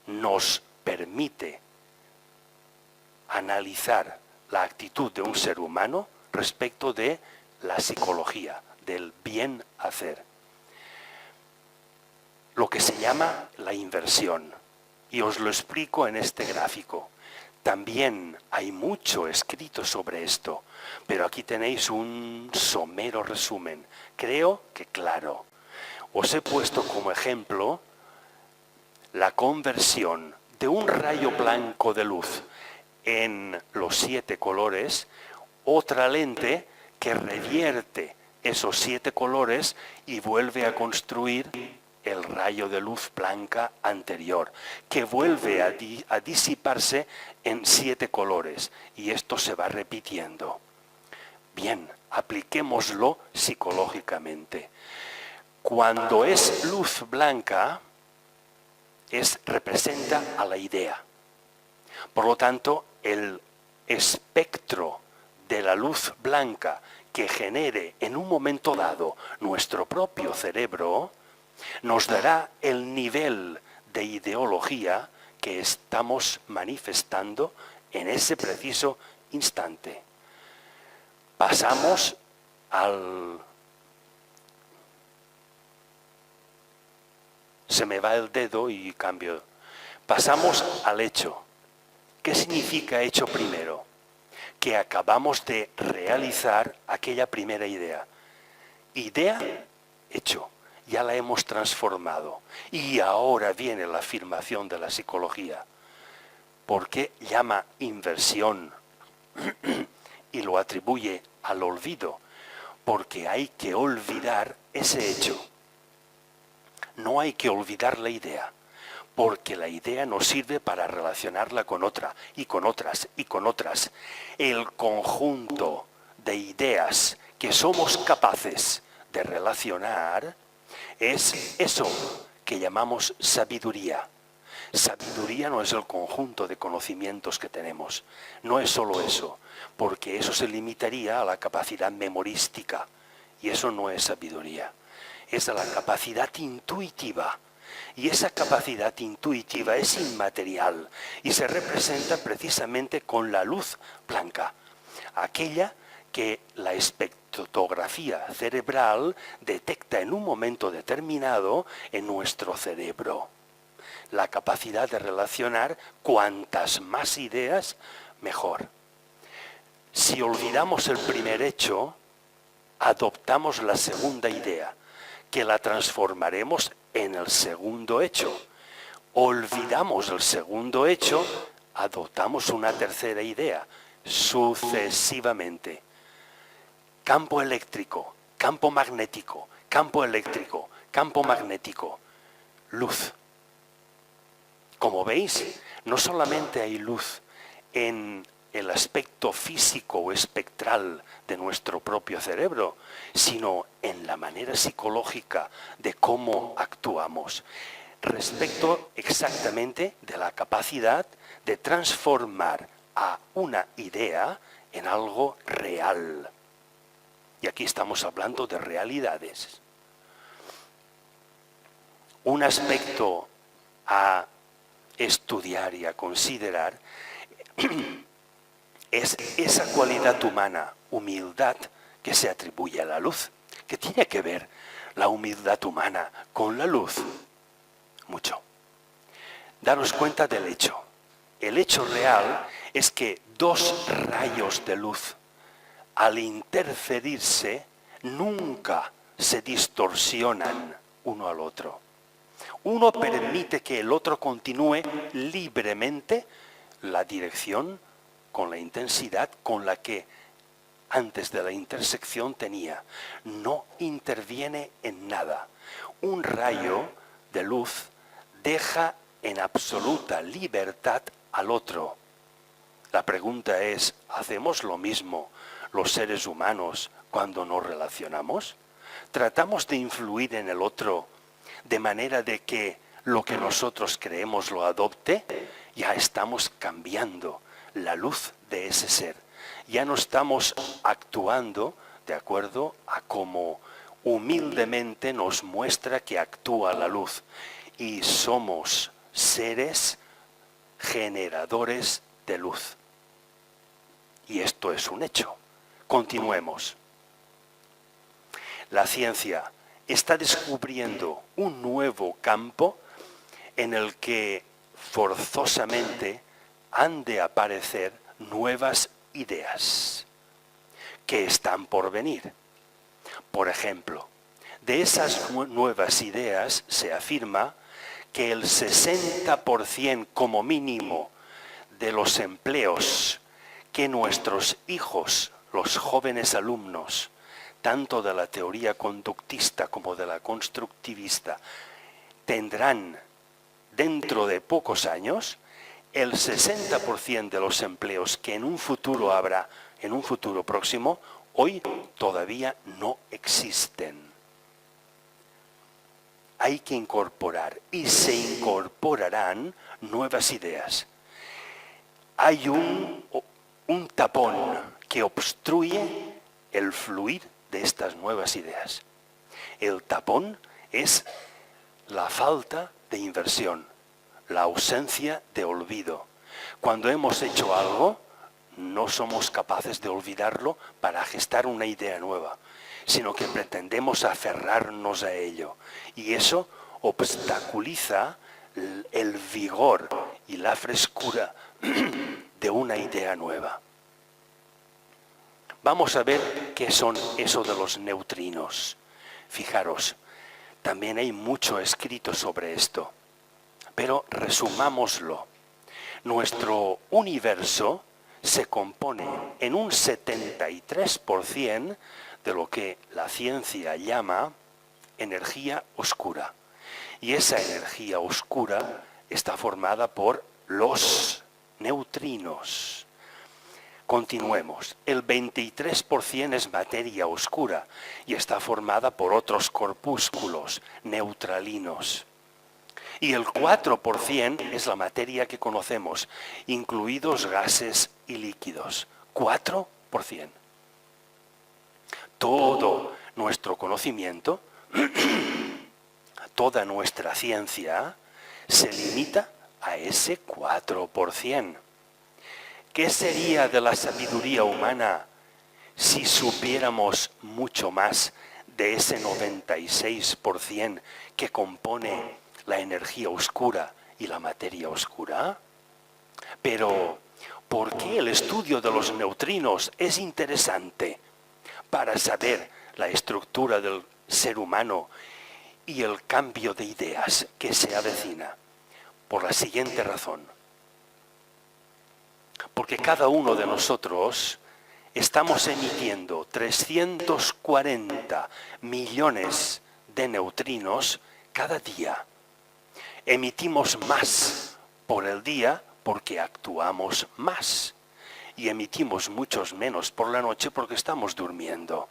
nos permite analizar la actitud de un ser humano respecto de la psicología, del bien hacer? Lo que se llama la inversión. Y os lo explico en este gráfico. También hay mucho escrito sobre esto, pero aquí tenéis un somero resumen. Creo que claro. Os he puesto como ejemplo la conversión de un rayo blanco de luz en los 7 colores, otra lente que revierte esos 7 colores y vuelve a construir el rayo de luz blanca anterior, que vuelve a disiparse en 7 colores, y esto se va repitiendo. Bien, apliquémoslo psicológicamente. Cuando es luz blanca, representa a la idea. Por lo tanto, el espectro de la luz blanca que genere en un momento dado nuestro propio cerebro nos dará el nivel de ideología que estamos manifestando en ese preciso instante. Pasamos al... Se me va el dedo y cambio. Pasamos al hecho. ¿Qué significa hecho primero? Que acabamos de realizar aquella primera idea. Idea, hecho. Ya la hemos transformado. Y ahora viene la afirmación de la psicología. ¿Por qué llama inversión y lo atribuye al olvido? Porque hay que olvidar ese hecho. No hay que olvidar la idea, porque la idea nos sirve para relacionarla con otra, y con otras, y con otras. El conjunto de ideas que somos capaces de relacionar es eso que llamamos sabiduría. Sabiduría no es el conjunto de conocimientos que tenemos, no es solo eso, porque eso se limitaría a la capacidad memorística, y eso no es sabiduría. Es la capacidad intuitiva. Y esa capacidad intuitiva es inmaterial y se representa precisamente con la luz blanca, aquella que la espectrografía cerebral detecta en un momento determinado en nuestro cerebro. La capacidad de relacionar cuantas más ideas, mejor. Si olvidamos el primer hecho, adoptamos la segunda idea, que la transformaremos en el segundo hecho. Olvidamos el segundo hecho, adoptamos una tercera idea, sucesivamente. Campo eléctrico, campo magnético, campo eléctrico, campo magnético, luz. Como veis, no solamente hay luz en el aspecto físico o espectral de nuestro propio cerebro, sino en la manera psicológica de cómo actuamos, respecto exactamente de la capacidad de transformar a una idea en algo real. Y aquí estamos hablando de realidades. Un aspecto a estudiar y a considerar es esa cualidad humana, humildad, que se atribuye a la luz. ¿Qué tiene que ver la humildad humana con la luz? Mucho. Daros cuenta del hecho. El hecho real es que dos rayos de luz, al interferirse, nunca se distorsionan uno al otro. Uno permite que el otro continúe libremente la dirección con la intensidad con la que antes de la intersección tenía. No interviene en nada. Un rayo de luz deja en absoluta libertad al otro. La pregunta es, ¿hacemos lo mismo los seres humanos cuando nos relacionamos? ¿Tratamos de influir en el otro de manera de que lo que nosotros creemos lo adopte? Ya estamos cambiando la luz de ese ser. Ya no estamos actuando de acuerdo a cómo humildemente nos muestra que actúa la luz. Y somos seres generadores de luz. Y esto es un hecho. Continuemos. La ciencia está descubriendo un nuevo campo en el que forzosamente han de aparecer nuevas ideas que están por venir. Por ejemplo, de esas nuevas ideas se afirma que el 60% como mínimo de los empleos que nuestros hijos, los jóvenes alumnos, tanto de la teoría conductista como de la constructivista, tendrán dentro de pocos años, el 60% de los empleos que en un futuro habrá, en un futuro próximo, hoy todavía no existen. Hay que incorporar y se incorporarán nuevas ideas. Hay un tapón que obstruye el fluir de estas nuevas ideas. El tapón es la falta de inversión, la ausencia de olvido. Cuando hemos hecho algo, no somos capaces de olvidarlo para gestar una idea nueva, sino que pretendemos aferrarnos a ello. Y eso obstaculiza el vigor y la frescura de una idea nueva. Vamos a ver qué son eso de los neutrinos. Fijaros, también hay mucho escrito sobre esto, pero resumámoslo. Nuestro universo se compone en un 73% de lo que la ciencia llama energía oscura. Y esa energía oscura está formada por los neutrinos. Continuemos. El 23% es materia oscura y está formada por otros corpúsculos neutralinos. Y el 4% es la materia que conocemos, incluidos gases y líquidos. 4%. Todo nuestro conocimiento, toda nuestra ciencia, se limita a ese 4%. ¿Qué sería de la sabiduría humana si supiéramos mucho más de ese 96% que compone la energía oscura y la materia oscura? Pero, ¿por qué el estudio de los neutrinos es interesante para saber la estructura del ser humano y el cambio de ideas que se avecina? Por la siguiente razón. Porque cada uno de nosotros estamos emitiendo 340 millones de neutrinos cada día. Emitimos más por el día porque actuamos más. Y emitimos muchos menos por la noche porque estamos durmiendo.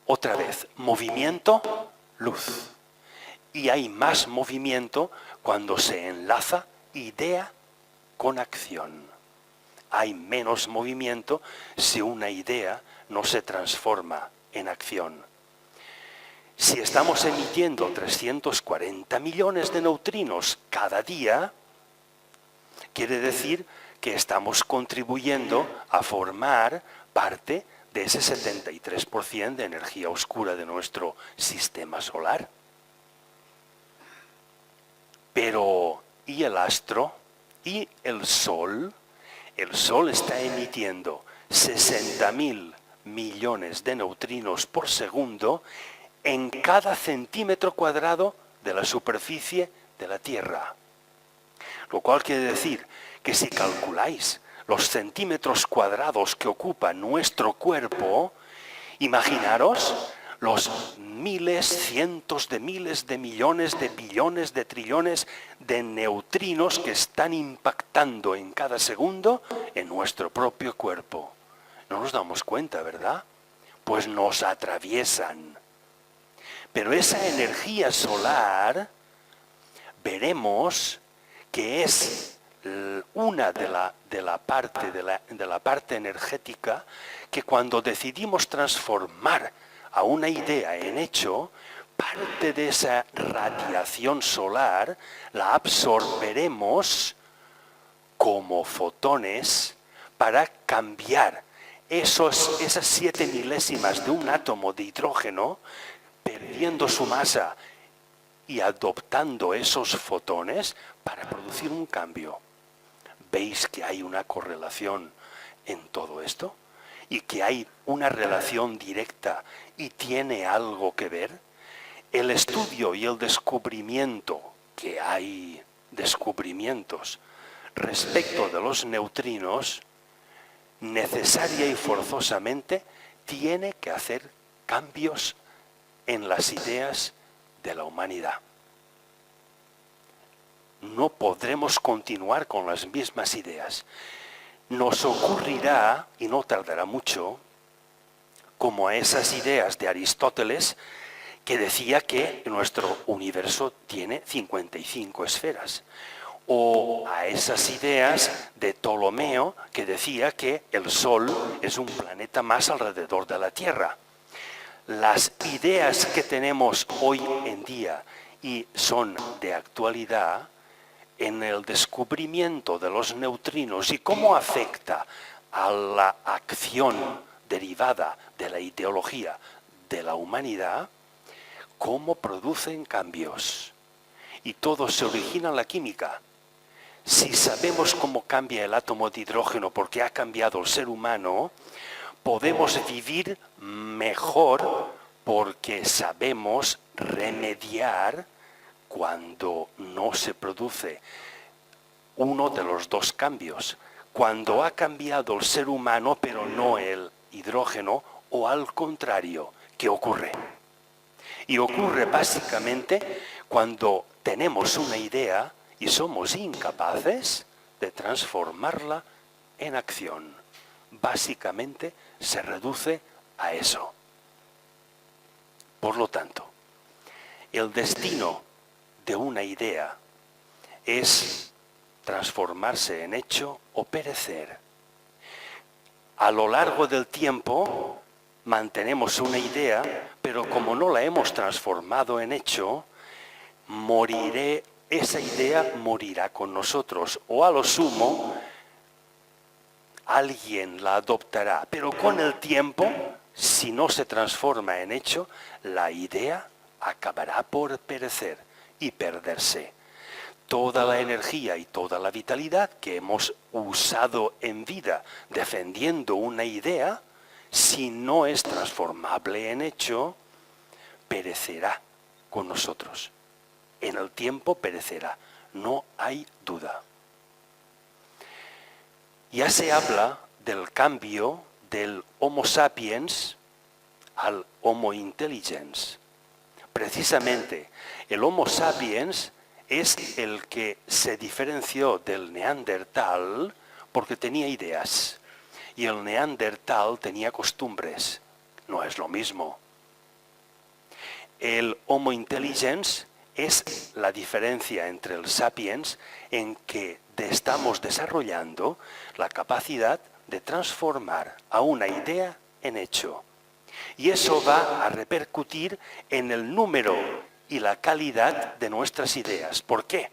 Otra vez, movimiento, luz. Y hay más movimiento cuando se enlaza idea con acción. Hay menos movimiento si una idea no se transforma en acción. Si estamos emitiendo 340 millones de neutrinos cada día, quiere decir que estamos contribuyendo a formar parte de ese 73% de energía oscura de nuestro sistema solar. Pero, ¿y el astro? ¿Y el Sol? El Sol está emitiendo 60.000 millones de neutrinos por segundo en cada centímetro cuadrado de la superficie de la Tierra. Lo cual quiere decir que si calculáis los centímetros cuadrados que ocupa nuestro cuerpo, imaginaros los miles, cientos de miles de millones de billones de trillones de neutrinos que están impactando en cada segundo en nuestro propio cuerpo. No nos damos cuenta, ¿verdad? Pues nos atraviesan. Pero esa energía solar, veremos que es una de la parte energética que cuando decidimos transformar a una idea en hecho, parte de esa radiación solar la absorberemos como fotones para cambiar esas 7 milésimas de un átomo de hidrógeno, perdiendo su masa y adoptando esos fotones para producir un cambio. ¿Veis que hay una correlación en todo esto? Y que hay una relación directa y tiene algo que ver. El estudio y el descubrimiento, que hay descubrimientos respecto de los neutrinos, necesaria y forzosamente tiene que hacer cambios en las ideas de la humanidad. No podremos continuar con las mismas ideas. Nos ocurrirá, y no tardará mucho, como a esas ideas de Aristóteles que decía que nuestro universo tiene 55 esferas, o a esas ideas de Ptolomeo que decía que el Sol es un planeta más alrededor de la Tierra. Las ideas que tenemos hoy en día y son de actualidad en el descubrimiento de los neutrinos y cómo afecta a la acción derivada de la ideología de la humanidad, cómo producen cambios. Y todo se origina en la química. Si sabemos cómo cambia el átomo de hidrógeno porque ha cambiado el ser humano, podemos vivir mejor porque sabemos remediar cuando no se produce uno de los dos cambios. Cuando ha cambiado el ser humano pero no el hidrógeno, o al contrario, ¿qué ocurre? Y ocurre básicamente cuando tenemos una idea y somos incapaces de transformarla en acción. Básicamente se reduce a eso. Por lo tanto, el destino de una idea es transformarse en hecho o perecer. A lo largo del tiempo mantenemos una idea, pero como no la hemos transformado en hecho, esa idea morirá con nosotros, o a lo sumo, alguien la adoptará. Pero con el tiempo, si no se transforma en hecho, la idea acabará por perecer y perderse. Toda la energía y toda la vitalidad que hemos usado en vida defendiendo una idea, si no es transformable en hecho, perecerá con nosotros. En el tiempo perecerá, no hay duda. Ya se habla del cambio del Homo sapiens al Homo intelligens. Precisamente, el Homo sapiens es el que se diferenció del Neandertal porque tenía ideas. Y el Neandertal tenía costumbres. No es lo mismo. El Homo intelligens es la diferencia entre el sapiens en que estamos desarrollando la capacidad de transformar a una idea en hecho. Y eso va a repercutir en el número y la calidad de nuestras ideas. ¿Por qué?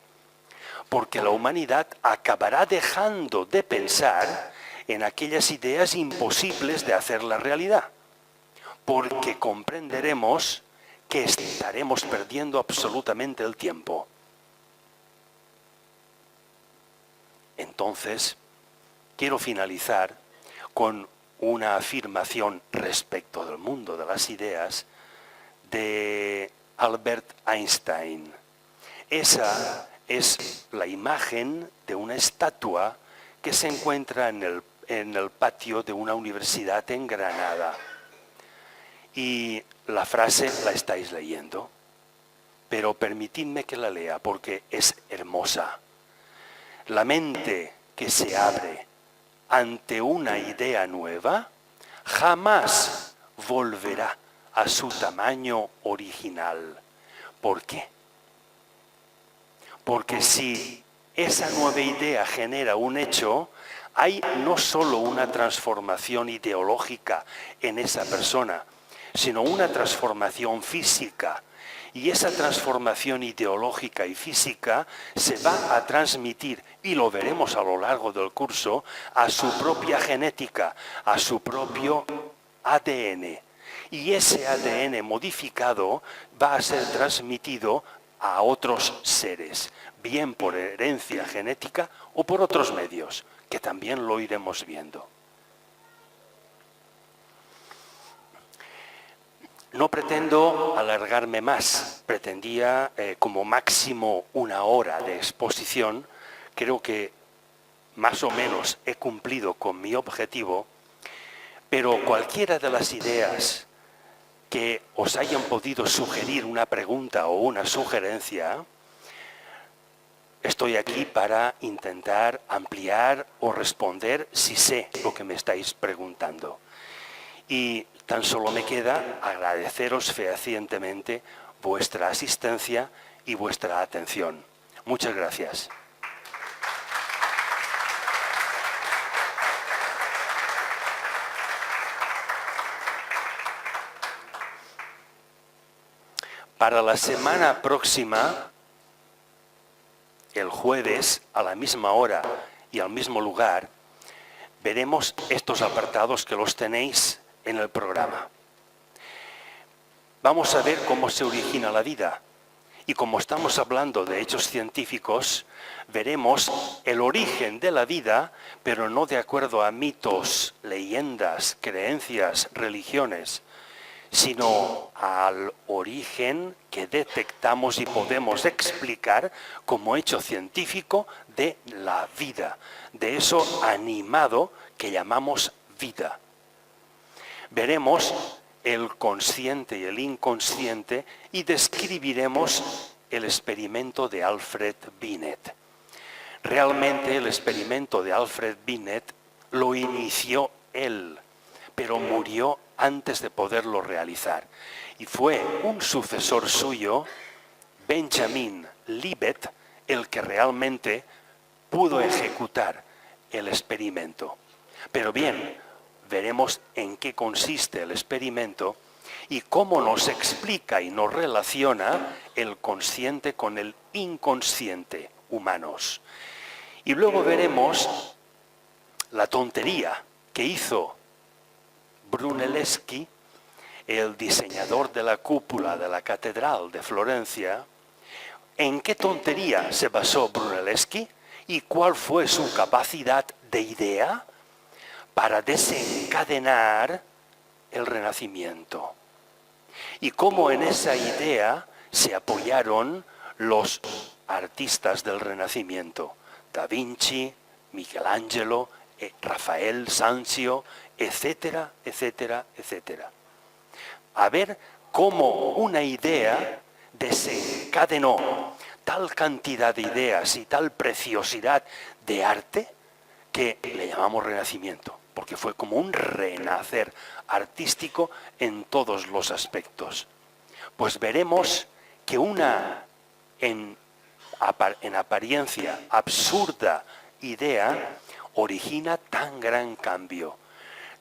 Porque la humanidad acabará dejando de pensar en aquellas ideas imposibles de hacer la realidad. Porque comprenderemos que estaremos perdiendo absolutamente el tiempo. Entonces, quiero finalizar con una afirmación respecto del mundo de las ideas de Albert Einstein. Esa es la imagen de una estatua que se encuentra en el patio de una universidad en Granada. Y la frase la estáis leyendo, pero permitidme que la lea porque es hermosa. La mente que se abre ante una idea nueva jamás volverá a su tamaño original. ¿Por qué? Porque si esa nueva idea genera un hecho, hay no solo una transformación ideológica en esa persona, sino una transformación física. Y esa transformación ideológica y física se va a transmitir, y lo veremos a lo largo del curso, a su propia genética, a su propio ADN. Y ese ADN modificado va a ser transmitido a otros seres, bien por herencia genética o por otros medios, que también lo iremos viendo. No pretendo alargarme más, pretendía como máximo 1 hora de exposición. Creo que más o menos he cumplido con mi objetivo, pero cualquiera de las ideas que os hayan podido sugerir una pregunta o una sugerencia, estoy aquí para intentar ampliar o responder si sé lo que me estáis preguntando. Y tan solo me queda agradeceros fehacientemente vuestra asistencia y vuestra atención. Muchas gracias. Para la semana próxima, el jueves, a la misma hora y al mismo lugar, veremos estos apartados que los tenéis en el programa. Vamos a ver cómo se origina la vida. Y como estamos hablando de hechos científicos, veremos el origen de la vida, pero no de acuerdo a mitos, leyendas, creencias, religiones, sino al origen que detectamos y podemos explicar como hecho científico de la vida, de eso animado que llamamos vida. Veremos el consciente y el inconsciente y describiremos el experimento de Alfred Binet. Realmente el experimento de Alfred Binet lo inició él, pero murió antes de poderlo realizar. Y fue un sucesor suyo, Benjamin Libet, el que realmente pudo ejecutar el experimento. Pero bien, veremos en qué consiste el experimento y cómo nos explica y nos relaciona el consciente con el inconsciente humanos. Y luego veremos la tontería que hizo Brunelleschi, el diseñador de la cúpula de la Catedral de Florencia. ¿En qué tontería se basó Brunelleschi y cuál fue su capacidad de idea para desencadenar el Renacimiento? Y cómo en esa idea se apoyaron los artistas del Renacimiento, Da Vinci, Michelangelo, Rafael Sanzio, etcétera, etcétera, etcétera. A ver cómo una idea desencadenó tal cantidad de ideas y tal preciosidad de arte que le llamamos Renacimiento, porque fue como un renacer artístico en todos los aspectos. Pues veremos que una en apariencia absurda idea origina tan gran cambio.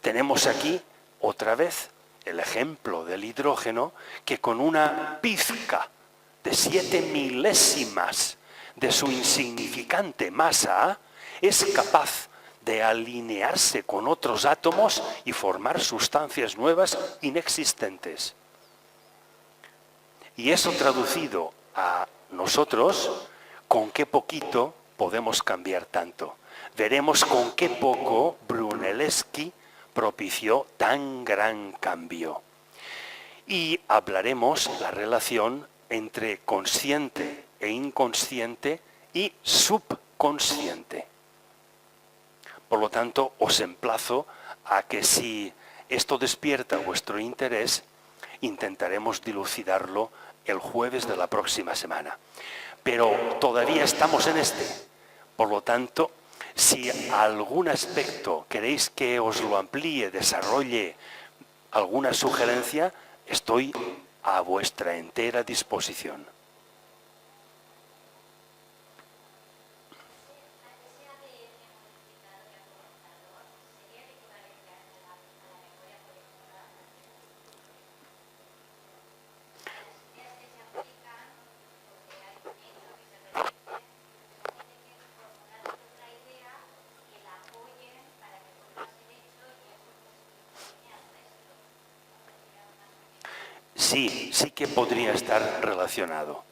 Tenemos aquí otra vez el ejemplo del hidrógeno que con una pizca de 7 milésimas de su insignificante masa es capaz de alinearse con otros átomos y formar sustancias nuevas inexistentes. Y eso traducido a nosotros, ¿con qué poquito podemos cambiar tanto? Veremos con qué poco Brunelleschi propició tan gran cambio. Y hablaremos la relación entre consciente e inconsciente y subconsciente. Por lo tanto, os emplazo a que si esto despierta vuestro interés, intentaremos dilucidarlo el jueves de la próxima semana. Pero todavía estamos en este. Por lo tanto, si algún aspecto queréis que os lo amplíe, desarrolle alguna sugerencia, estoy a vuestra entera disposición. Sí que podría estar relacionado.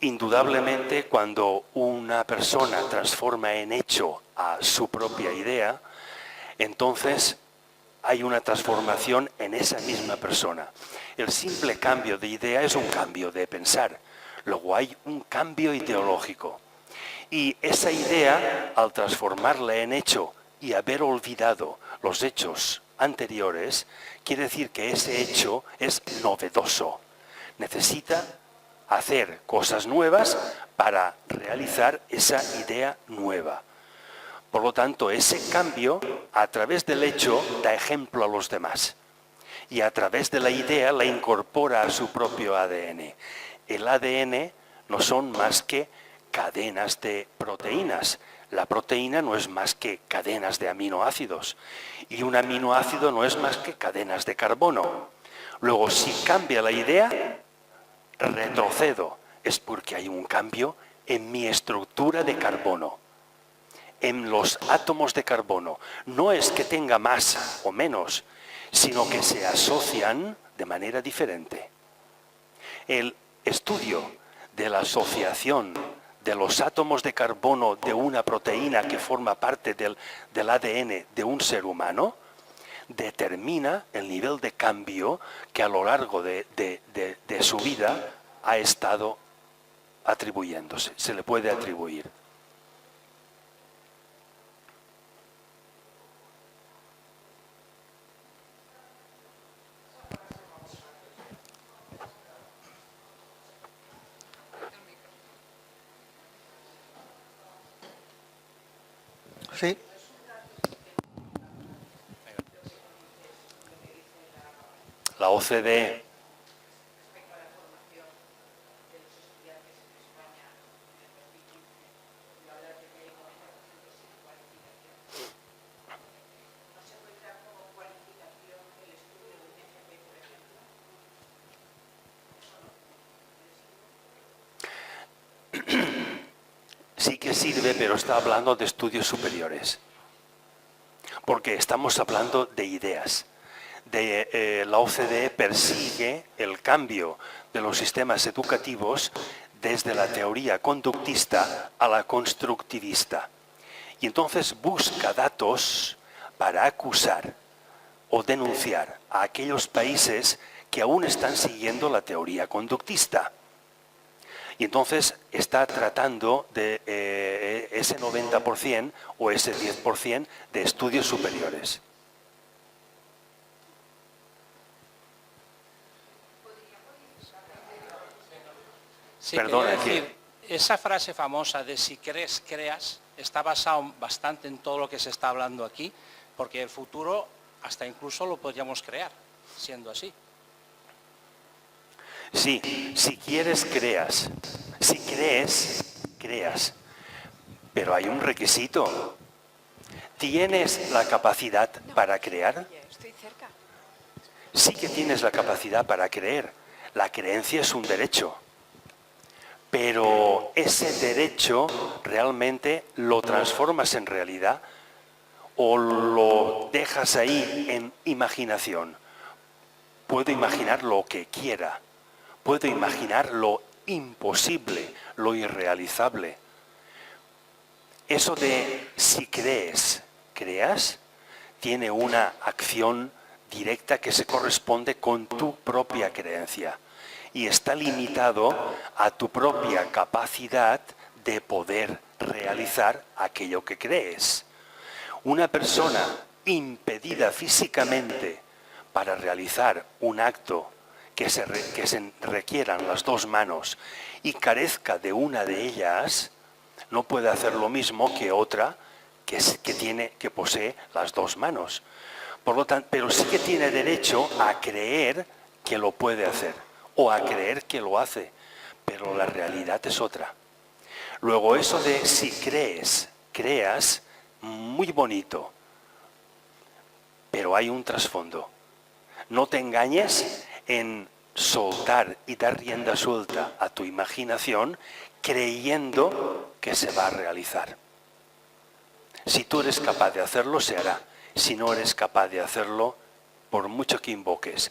Indudablemente, cuando una persona transforma en hecho a su propia idea, entonces hay una transformación en esa misma persona. El simple cambio de idea es un cambio de pensar. Luego hay un cambio ideológico. Y esa idea, al transformarla en hecho y haber olvidado los hechos anteriores, quiere decir que ese hecho es novedoso. Necesita hacer cosas nuevas para realizar esa idea nueva. Por lo tanto, ese cambio, a través del hecho, da ejemplo a los demás. Y a través de la idea la incorpora a su propio ADN. El ADN no son más que cadenas de proteínas. La proteína no es más que cadenas de aminoácidos. Y un aminoácido no es más que cadenas de carbono. Luego, si cambia la idea, retrocedo. Es porque hay un cambio en mi estructura de carbono, en los átomos de carbono. No es que tenga más o menos, sino que se asocian de manera diferente. El estudio de la asociación de los átomos de carbono de una proteína que forma parte del ADN de un ser humano determina el nivel de cambio que a lo largo de su vida ha estado atribuyéndose, se le puede atribuir. Sí. La OCDE sí que sirve, pero está hablando de estudios superiores. Porque estamos hablando de ideas. La OCDE persigue el cambio de los sistemas educativos desde la teoría conductista a la constructivista. Y entonces busca datos para acusar o denunciar a aquellos países que aún están siguiendo la teoría conductista. Y entonces está tratando de ese 90% o ese 10% de estudios superiores. Sí, Perdona, quería decir, esa frase famosa de si crees, creas, está basado bastante en todo lo que se está hablando aquí, porque el futuro hasta incluso lo podríamos crear, siendo así. Sí, si quieres, creas. Si crees, creas. Pero hay un requisito. ¿Tienes la capacidad para crear? Sí que tienes la capacidad para creer. La creencia es un derecho. Pero ese derecho realmente lo transformas en realidad o lo dejas ahí en imaginación. Puedo imaginar lo que quiera. Puedo imaginar lo imposible, lo irrealizable. Eso de si crees, creas, tiene una acción directa que se corresponde con tu propia creencia y está limitado a tu propia capacidad de poder realizar aquello que crees. Una persona impedida físicamente para realizar un acto que se requieran las dos manos y carezca de una de ellas, no puede hacer lo mismo que otra que posee las dos manos. Por lo tanto, pero sí que tiene derecho a creer que lo puede hacer o a creer que lo hace, pero la realidad es otra. Luego eso de si crees, creas, muy bonito, pero hay un trasfondo. No te engañes en soltar y dar rienda suelta a tu imaginación creyendo que se va a realizar. Si tú eres capaz de hacerlo, se hará. Si no eres capaz de hacerlo, por mucho que invoques,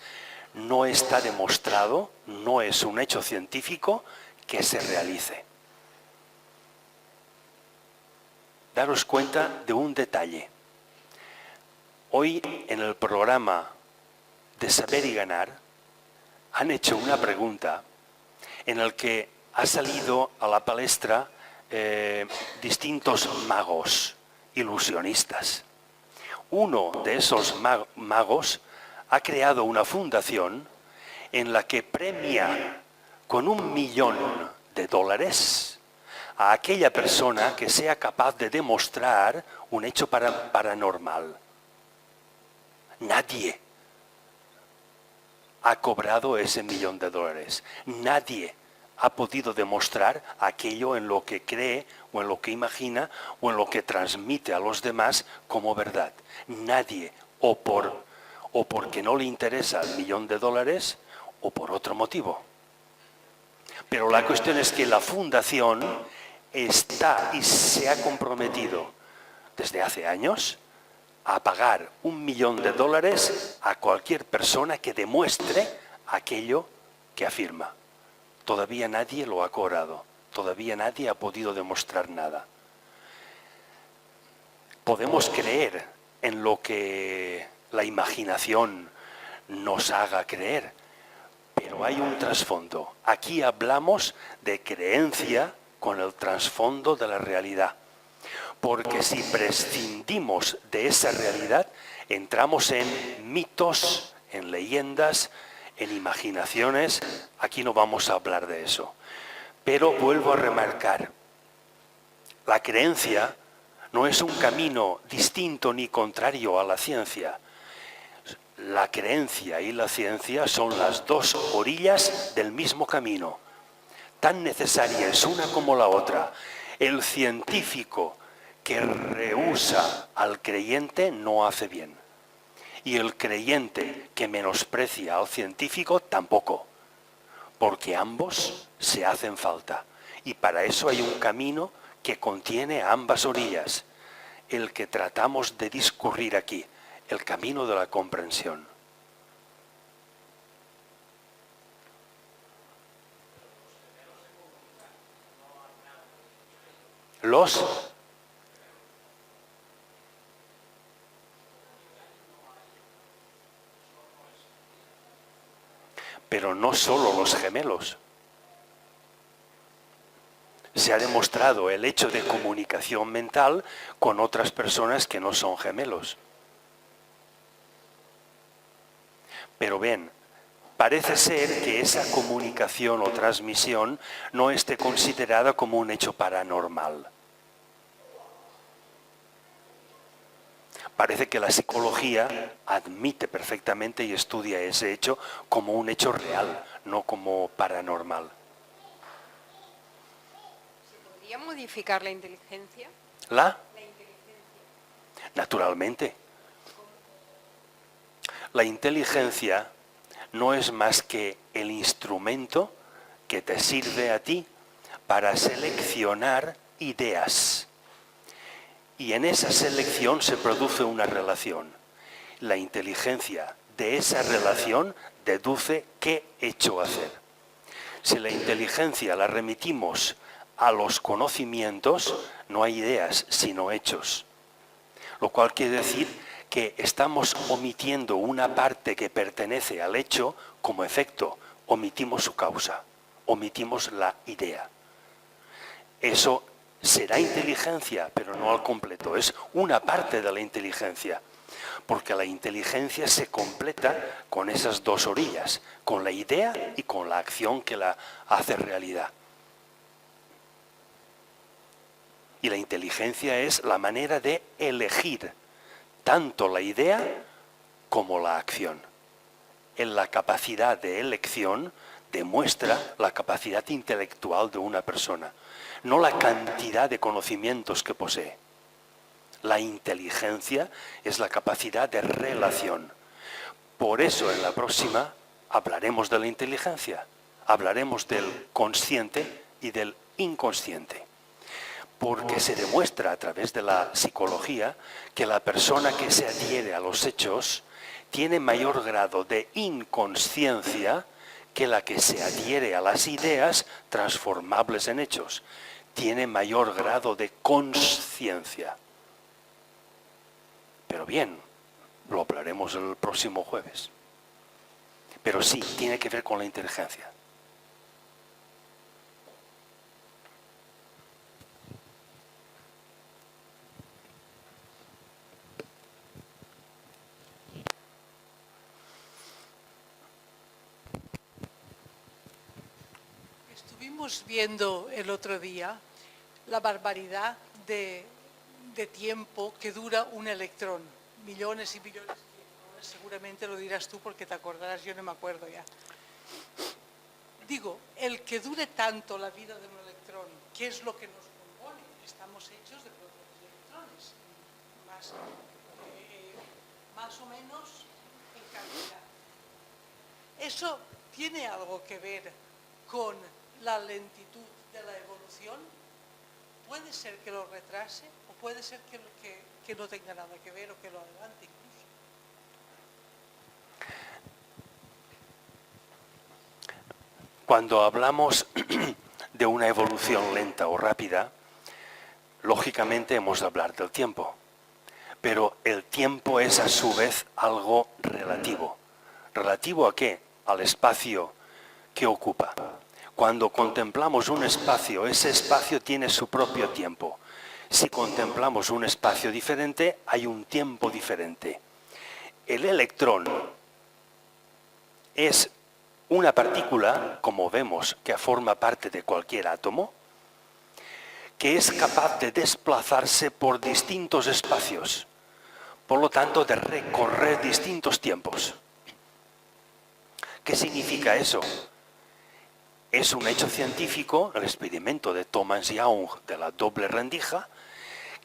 no está demostrado, no es un hecho científico que se realice. Daros cuenta de un detalle. Hoy en el programa de Saber y Ganar han hecho una pregunta en la que ha salido a la palestra distintos magos, ilusionistas. Uno de esos magos ha creado una fundación en la que premia con $1 millón a aquella persona que sea capaz de demostrar un hecho paranormal. Nadie ha cobrado ese $1.000.000. Nadie ha podido demostrar aquello en lo que cree o en lo que imagina o en lo que transmite a los demás como verdad. Nadie, o porque no le interesa el $1.000.000 o por otro motivo. Pero la cuestión es que la fundación está y se ha comprometido desde hace años a pagar $1.000.000 a cualquier persona que demuestre aquello que afirma. Todavía nadie lo ha cobrado, todavía nadie ha podido demostrar nada. Podemos creer en lo que la imaginación nos haga creer, pero hay un trasfondo. Aquí hablamos de creencia con el trasfondo de la realidad. Porque si prescindimos de esa realidad, entramos en mitos, en leyendas, en imaginaciones. Aquí no vamos a hablar de eso. Pero vuelvo a remarcar, la creencia no es un camino distinto ni contrario a la ciencia. La creencia y la ciencia son las dos orillas del mismo camino. Tan necesaria es una como la otra. El científico que rehúsa al creyente no hace bien. Y el creyente que menosprecia al científico tampoco. Porque ambos se hacen falta. Y para eso hay un camino que contiene ambas orillas. El que tratamos de discurrir aquí. El camino de la comprensión. Pero no solo los gemelos. Se ha demostrado el hecho de comunicación mental con otras personas que no son gemelos. Pero ven, parece ser que esa comunicación o transmisión no esté considerada como un hecho paranormal. Parece que la psicología admite perfectamente y estudia ese hecho como un hecho real, no como paranormal. ¿Se podría modificar la inteligencia? La inteligencia. Naturalmente. La inteligencia no es más que el instrumento que te sirve a ti para seleccionar ideas. Y en esa selección se produce una relación. La inteligencia de esa relación deduce qué hecho hacer. Si la inteligencia la remitimos a los conocimientos, no hay ideas, sino hechos. Lo cual quiere decir que estamos omitiendo una parte que pertenece al hecho como efecto. Omitimos su causa, omitimos la idea. Eso será inteligencia, pero no al completo. Es una parte de la inteligencia. Porque la inteligencia se completa con esas dos orillas, con la idea y con la acción que la hace realidad. Y la inteligencia es la manera de elegir tanto la idea como la acción. En la capacidad de elección demuestra la capacidad intelectual de una persona, no la cantidad de conocimientos que posee. La inteligencia es la capacidad de relación. Por eso en la próxima hablaremos de la inteligencia, hablaremos del consciente y del inconsciente. Porque se demuestra a través de la psicología que la persona que se adhiere a los hechos tiene mayor grado de inconsciencia que la que se adhiere a las ideas transformables en hechos. Tiene mayor grado de consciencia. Pero bien, lo hablaremos el próximo jueves. Pero sí, tiene que ver con la inteligencia. Estuvimos viendo el otro día la barbaridad de tiempo que dura un electrón. Millones y millones de electrones, seguramente lo dirás tú porque te acordarás, yo no me acuerdo ya. Digo, el que dure tanto la vida de un electrón, ¿qué es lo que nos compone? Estamos hechos de protones y electrones, más o menos en cantidad. ¿Eso tiene algo que ver con la lentitud de la evolución? Puede ser que lo retrase o puede ser que no tenga nada que ver o que lo adelante incluso. Cuando hablamos de una evolución lenta o rápida, lógicamente hemos de hablar del tiempo. Pero el tiempo es a su vez algo relativo. ¿Relativo a qué? Al espacio que ocupa. Cuando contemplamos un espacio, ese espacio tiene su propio tiempo. Si contemplamos un espacio diferente, hay un tiempo diferente. El electrón es una partícula, como vemos, que forma parte de cualquier átomo, que es capaz de desplazarse por distintos espacios, por lo tanto de recorrer distintos tiempos. ¿Qué significa eso? Es un hecho científico, el experimento de Thomas Young de la doble rendija,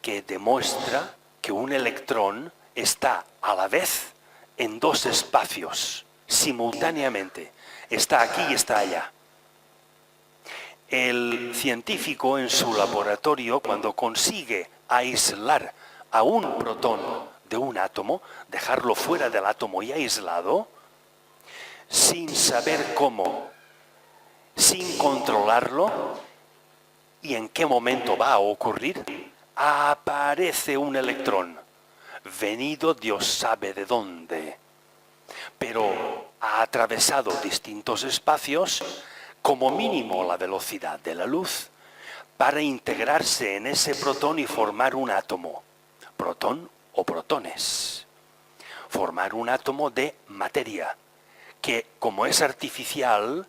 que demuestra que un electrón está a la vez en dos espacios, simultáneamente. Está aquí y está allá. El científico en su laboratorio, cuando consigue aislar a un protón de un átomo, dejarlo fuera del átomo y aislado, sin saber cómo, sin controlarlo y en qué momento va a ocurrir, aparece un electrón, venido Dios sabe de dónde, pero ha atravesado distintos espacios, como mínimo la velocidad de la luz, para integrarse en ese protón y formar un átomo, protón o protones, formar un átomo de materia, que como es artificial,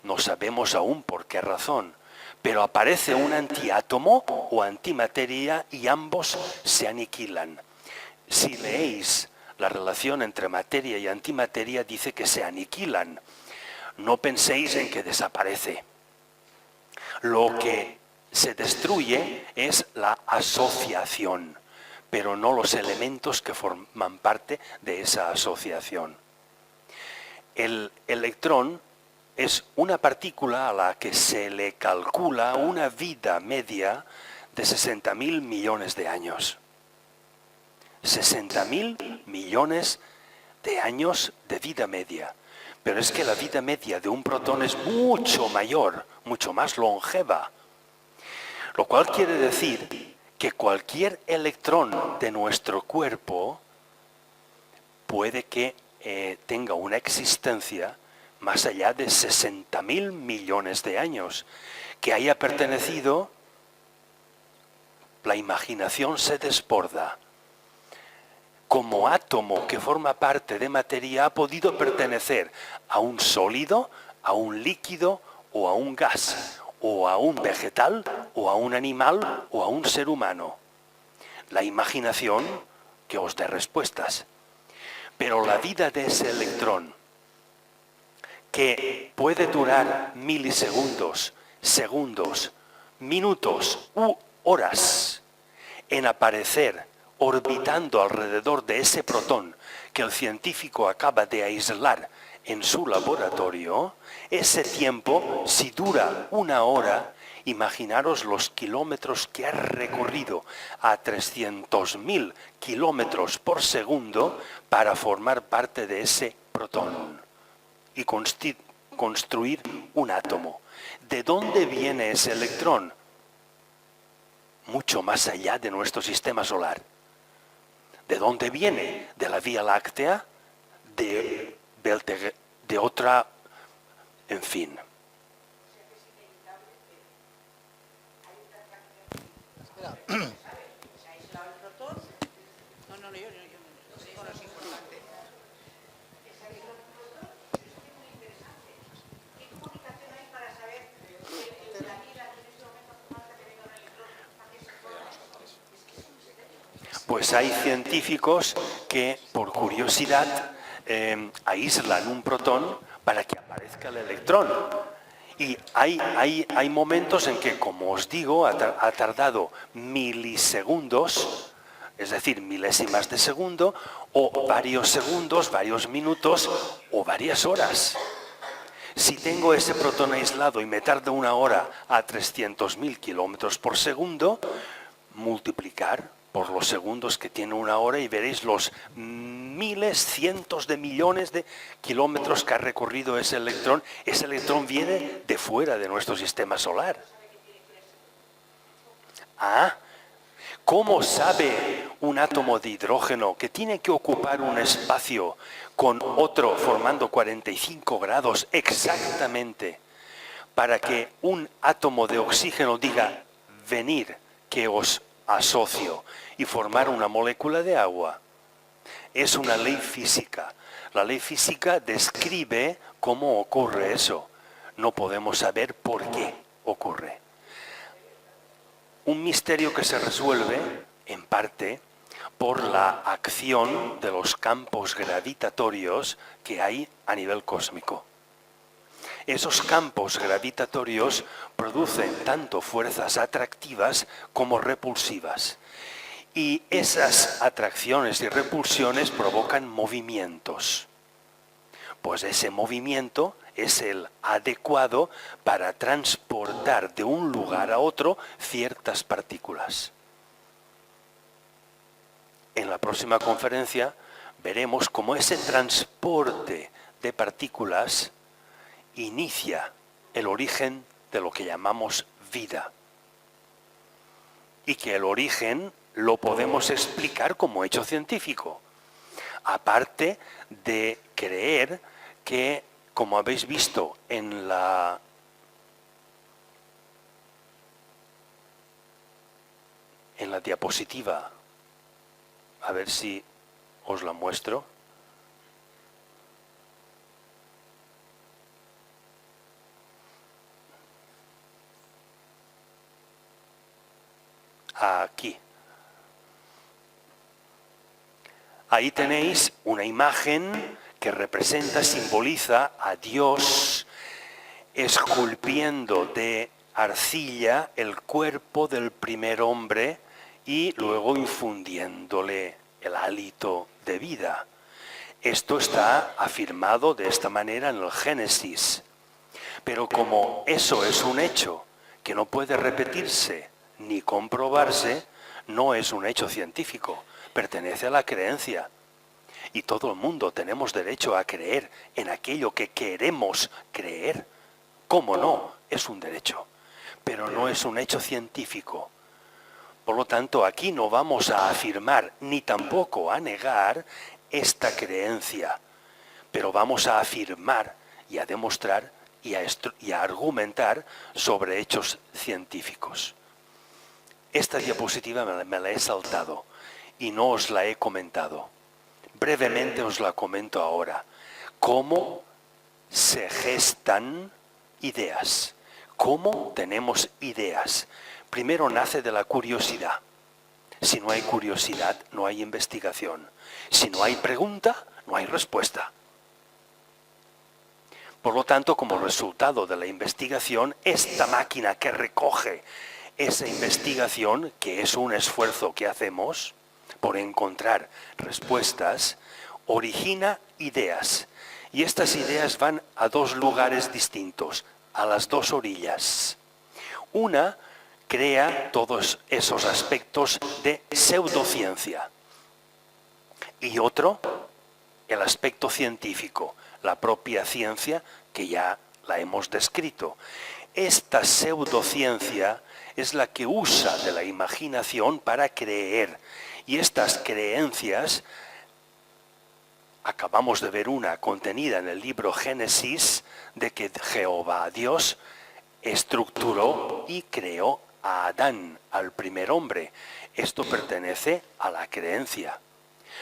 no sabemos aún por qué razón, pero aparece un antiátomo o antimateria y ambos se aniquilan. Si leéis la relación entre materia y antimateria, dice que se aniquilan. No penséis en que desaparece. Lo que se destruye es la asociación, pero no los elementos que forman parte de esa asociación. El electrón es una partícula a la que se le calcula una vida media de 60.000 millones de años. 60.000 millones de años de vida media. Pero es que la vida media de un protón es mucho mayor, mucho más longeva. Lo cual quiere decir que cualquier electrón de nuestro cuerpo puede que tenga una existencia más allá de 60.000 millones de años, que haya pertenecido, la imaginación se desborda. Como átomo que forma parte de materia, ha podido pertenecer a un sólido, a un líquido o a un gas, o a un vegetal, o a un animal, o a un ser humano. La imaginación que os dé respuestas. Pero la vida de ese electrón, que puede durar milisegundos, segundos, minutos u horas, en aparecer orbitando alrededor de ese protón que el científico acaba de aislar en su laboratorio, ese tiempo, si dura una hora, imaginaros los kilómetros que ha recorrido a 300.000 kilómetros por segundo para formar parte de ese protón y construir un átomo. ¿De dónde viene ese electrón? Mucho más allá de nuestro sistema solar. ¿De dónde viene? ¿De la Vía Láctea? ¿De otra? En fin. Pues hay científicos que, por curiosidad, aíslan un protón para que aparezca el electrón. Y hay momentos en que, como os digo, ha tardado milisegundos, es decir, milésimas de segundo, o varios segundos, varios minutos o varias horas. Si tengo ese protón aislado y me tarda 1 hora a 300.000 kilómetros por segundo, multiplicar por los segundos que tiene 1 hora y veréis los miles, cientos de millones de kilómetros que ha recorrido ese electrón. Ese electrón viene de fuera de nuestro sistema solar. ¿Cómo sabe un átomo de hidrógeno que tiene que ocupar un espacio con otro formando 45 grados exactamente para que un átomo de oxígeno diga venir que os asocio y formar una molécula de agua? Es una ley física. La ley física describe cómo ocurre eso. No podemos saber por qué ocurre. Un misterio que se resuelve, en parte, por la acción de los campos gravitatorios que hay a nivel cósmico. Esos campos gravitatorios producen tanto fuerzas atractivas como repulsivas. Y esas atracciones y repulsiones provocan movimientos. Pues ese movimiento es el adecuado para transportar de un lugar a otro ciertas partículas. En la próxima conferencia veremos cómo ese transporte de partículas inicia el origen de lo que llamamos vida. Y que el origen lo podemos explicar como hecho científico. Aparte de creer que, como habéis visto en la diapositiva, a ver si os la muestro. Aquí. Ahí tenéis una imagen que representa, simboliza a Dios esculpiendo de arcilla el cuerpo del primer hombre y luego infundiéndole el hálito de vida. Esto está afirmado de esta manera en el Génesis. Pero como eso es un hecho que no puede repetirse ni comprobarse, no es un hecho científico, pertenece a la creencia. Y todo el mundo tenemos derecho a creer en aquello que queremos creer. ¿Cómo no? Es un derecho, pero no es un hecho científico. Por lo tanto, aquí no vamos a afirmar ni tampoco a negar esta creencia, pero vamos a afirmar y a demostrar y a argumentar sobre hechos científicos. Esta diapositiva me la he saltado y no os la he comentado. Brevemente os la comento ahora. ¿Cómo se gestan ideas? ¿Cómo tenemos ideas? Primero nace de la curiosidad. Si no hay curiosidad, no hay investigación. Si no hay pregunta, no hay respuesta. Por lo tanto, como resultado de la investigación, esta máquina que recoge esa investigación, que es un esfuerzo que hacemos por encontrar respuestas, origina ideas. Y estas ideas van a dos lugares distintos, a las dos orillas. Una crea todos esos aspectos de pseudociencia. Y otro, el aspecto científico, la propia ciencia que ya la hemos descrito. Esta pseudociencia es la que usa de la imaginación para creer. Y estas creencias, acabamos de ver una contenida en el libro Génesis, de que Jehová Dios estructuró y creó a Adán, al primer hombre. Esto pertenece a la creencia,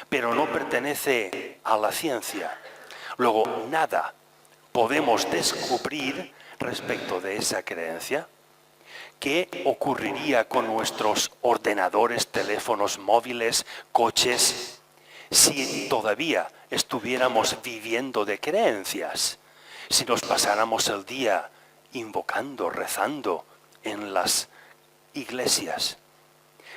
pero no pertenece a la ciencia. Luego, nada podemos descubrir respecto de esa creencia. ¿Qué ocurriría con nuestros ordenadores, teléfonos móviles, coches, si todavía estuviéramos viviendo de creencias? Si nos pasáramos el día invocando, rezando en las iglesias.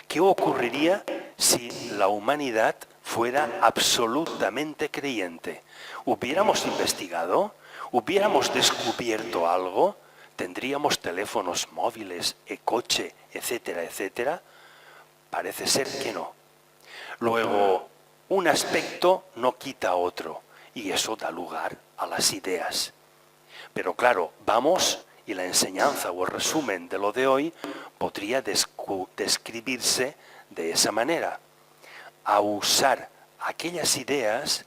¿Qué ocurriría si la humanidad fuera absolutamente creyente? ¿Hubiéramos investigado? ¿Hubiéramos descubierto algo? ¿Tendríamos teléfonos móviles, coche, etcétera, etcétera? Parece ser que no. Luego, un aspecto no quita otro, y eso da lugar a las ideas. Pero claro, vamos, y la enseñanza o el resumen de lo de hoy podría describirse de esa manera: a usar aquellas ideas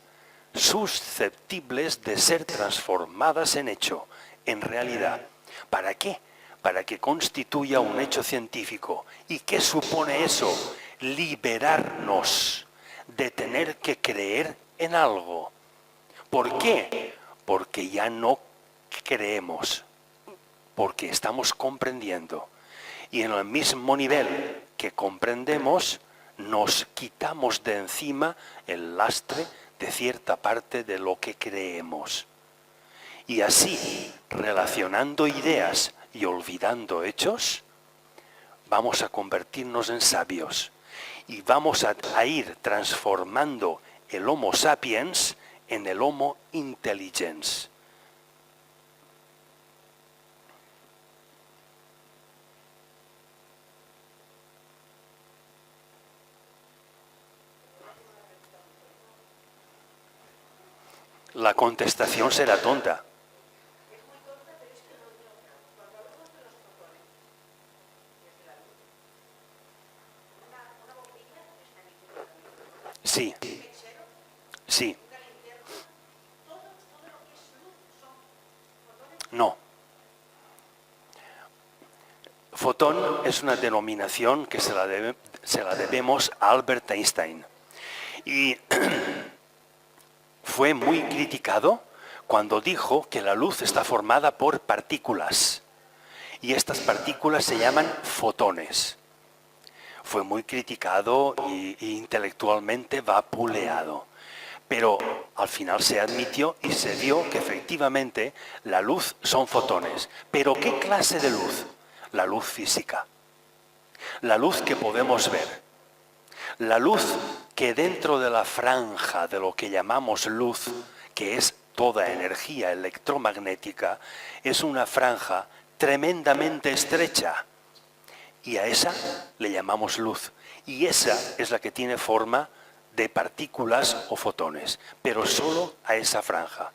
susceptibles de ser transformadas en hecho, en realidad. ¿Para qué? Para que constituya un hecho científico. ¿Y qué supone eso? Liberarnos de tener que creer en algo. ¿Por qué? Porque ya no creemos, porque estamos comprendiendo. Y en el mismo nivel que comprendemos, nos quitamos de encima el lastre de cierta parte de lo que creemos. Y así, relacionando ideas y olvidando hechos, vamos a convertirnos en sabios y vamos a ir transformando el Homo sapiens en el Homo intelligens. La contestación será tonta. Sí, sí. No. Fotón es una denominación que se la debemos a Albert Einstein. Y fue muy criticado cuando dijo que la luz está formada por partículas. Y estas partículas se llaman fotones. Fue muy criticado e intelectualmente vapuleado. Pero al final se admitió y se vio que efectivamente la luz son fotones. ¿Pero qué clase de luz? La luz física. La luz que podemos ver. La luz que dentro de la franja de lo que llamamos luz, que es toda energía electromagnética, es una franja tremendamente estrecha. Y a esa le llamamos luz. Y esa es la que tiene forma de partículas o fotones, pero solo a esa franja.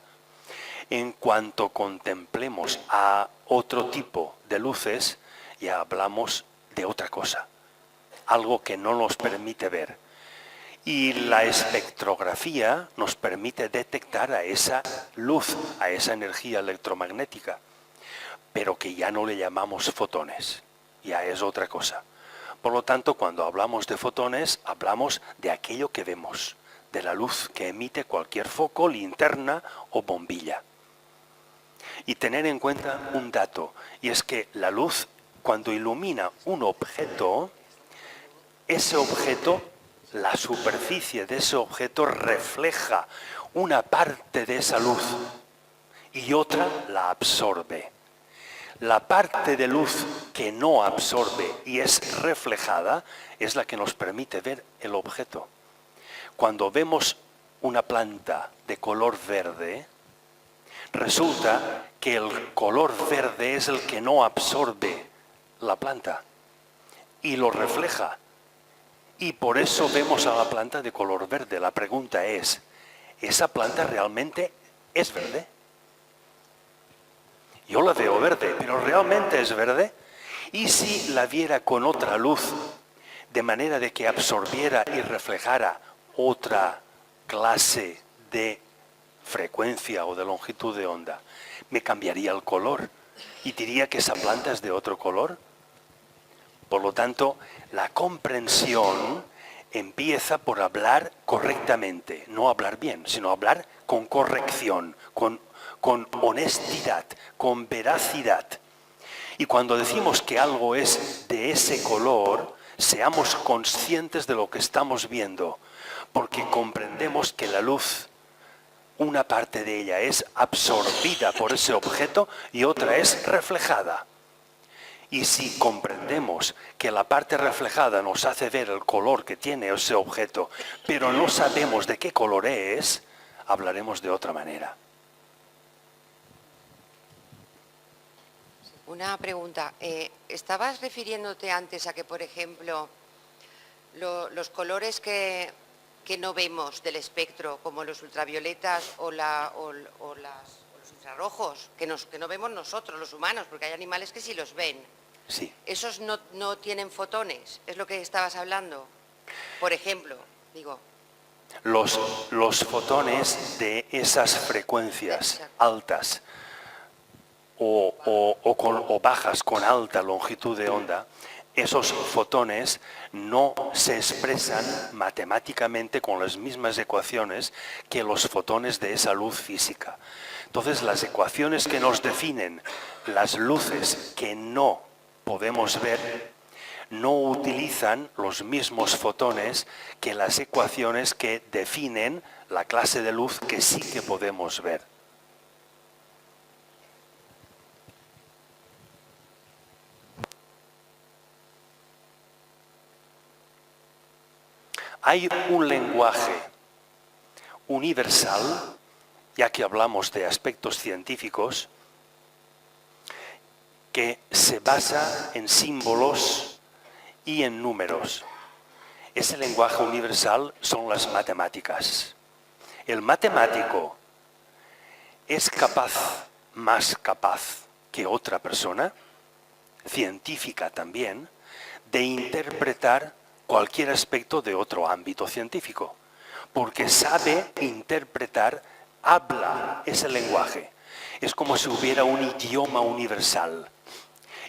En cuanto contemplemos a otro tipo de luces, ya hablamos de otra cosa, algo que no nos permite ver. Y la espectrografía nos permite detectar a esa luz, a esa energía electromagnética, pero que ya no le llamamos fotones. Ya es otra cosa. Por lo tanto, cuando hablamos de fotones, hablamos de aquello que vemos, de la luz que emite cualquier foco, linterna o bombilla. Y tener en cuenta un dato, y es que la luz, cuando ilumina un objeto, ese objeto, la superficie de ese objeto refleja una parte de esa luz y otra la absorbe. La parte de luz que no absorbe y es reflejada es la que nos permite ver el objeto. Cuando vemos una planta de color verde, resulta que el color verde es el que no absorbe la planta y lo refleja. Y por eso vemos a la planta de color verde. La pregunta es, ¿esa planta realmente es verde? Yo la veo verde, pero ¿realmente es verde? ¿Y si la viera con otra luz, de manera de que absorbiera y reflejara otra clase de frecuencia o de longitud de onda? Me cambiaría el color y diría que esa planta es de otro color. Por lo tanto, la comprensión empieza por hablar correctamente, no hablar bien, sino hablar con corrección, con honestidad, con veracidad. Y cuando decimos que algo es de ese color, seamos conscientes de lo que estamos viendo, porque comprendemos que la luz, una parte de ella es absorbida por ese objeto y otra es reflejada. Y si comprendemos que la parte reflejada nos hace ver el color que tiene ese objeto, pero no sabemos de qué color es, hablaremos de otra manera. Una pregunta. ¿Estabas refiriéndote antes a que, por ejemplo, los colores que no vemos del espectro, como los ultravioletas o los infrarrojos, que no vemos nosotros, los humanos, porque hay animales que sí los ven? Sí. ¿Esos no tienen fotones? ¿Es lo que estabas hablando? Por ejemplo, digo. Los fotones de esas frecuencias altas o bajas con alta longitud de onda, esos fotones no se expresan matemáticamente con las mismas ecuaciones que los fotones de esa luz física. Entonces, las ecuaciones que nos definen las luces que no podemos ver no utilizan los mismos fotones que las ecuaciones que definen la clase de luz que sí que podemos ver. Hay un lenguaje universal, ya que hablamos de aspectos científicos, que se basa en símbolos y en números. Ese lenguaje universal son las matemáticas. El matemático es más capaz que otra persona, científica también, de interpretar cualquier aspecto de otro ámbito científico, porque sabe interpretar, habla ese lenguaje. Es como si hubiera un idioma universal.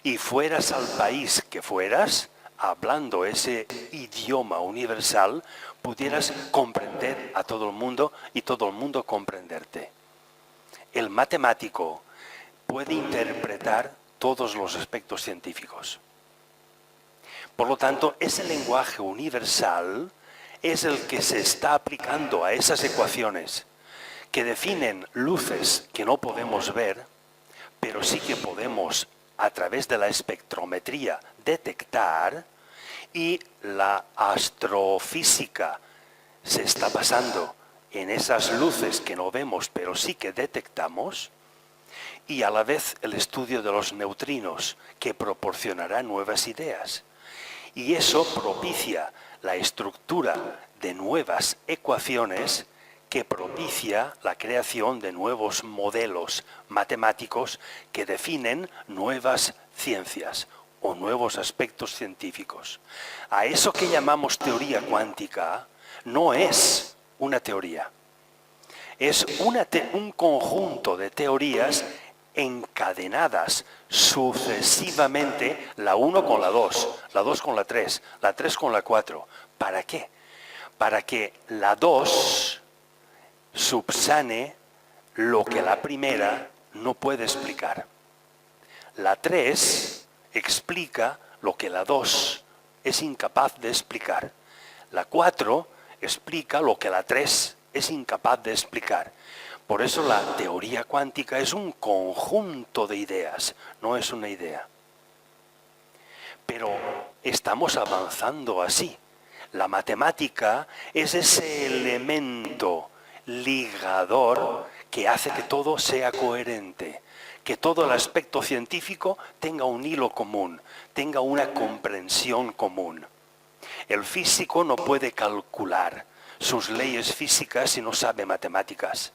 Y fueras al país que fueras, hablando ese idioma universal, pudieras comprender a todo el mundo y todo el mundo comprenderte. El matemático puede interpretar todos los aspectos científicos. Por lo tanto, ese lenguaje universal es el que se está aplicando a esas ecuaciones que definen luces que no podemos ver, pero sí que podemos, a través de la espectrometría, detectar, y la astrofísica se está basando en esas luces que no vemos, pero sí que detectamos, y a la vez el estudio de los neutrinos, que proporcionará nuevas ideas. Y eso propicia la estructura de nuevas ecuaciones que propicia la creación de nuevos modelos matemáticos que definen nuevas ciencias o nuevos aspectos científicos. A eso que llamamos teoría cuántica no es una teoría. Es un conjunto de teorías encadenadas sucesivamente, la 1 con la 2 con la 3 con la 4. ¿Para qué? Para que la 2 subsane lo que la primera no puede explicar. La 3 explica lo que la 2 es incapaz de explicar. La 4 explica lo que la 3 es incapaz de explicar. Por eso la teoría cuántica es un conjunto de ideas, no es una idea. Pero estamos avanzando así. La matemática es ese elemento ligador que hace que todo sea coherente, que todo el aspecto científico tenga un hilo común, tenga una comprensión común. El físico no puede calcular sus leyes físicas si no sabe matemáticas.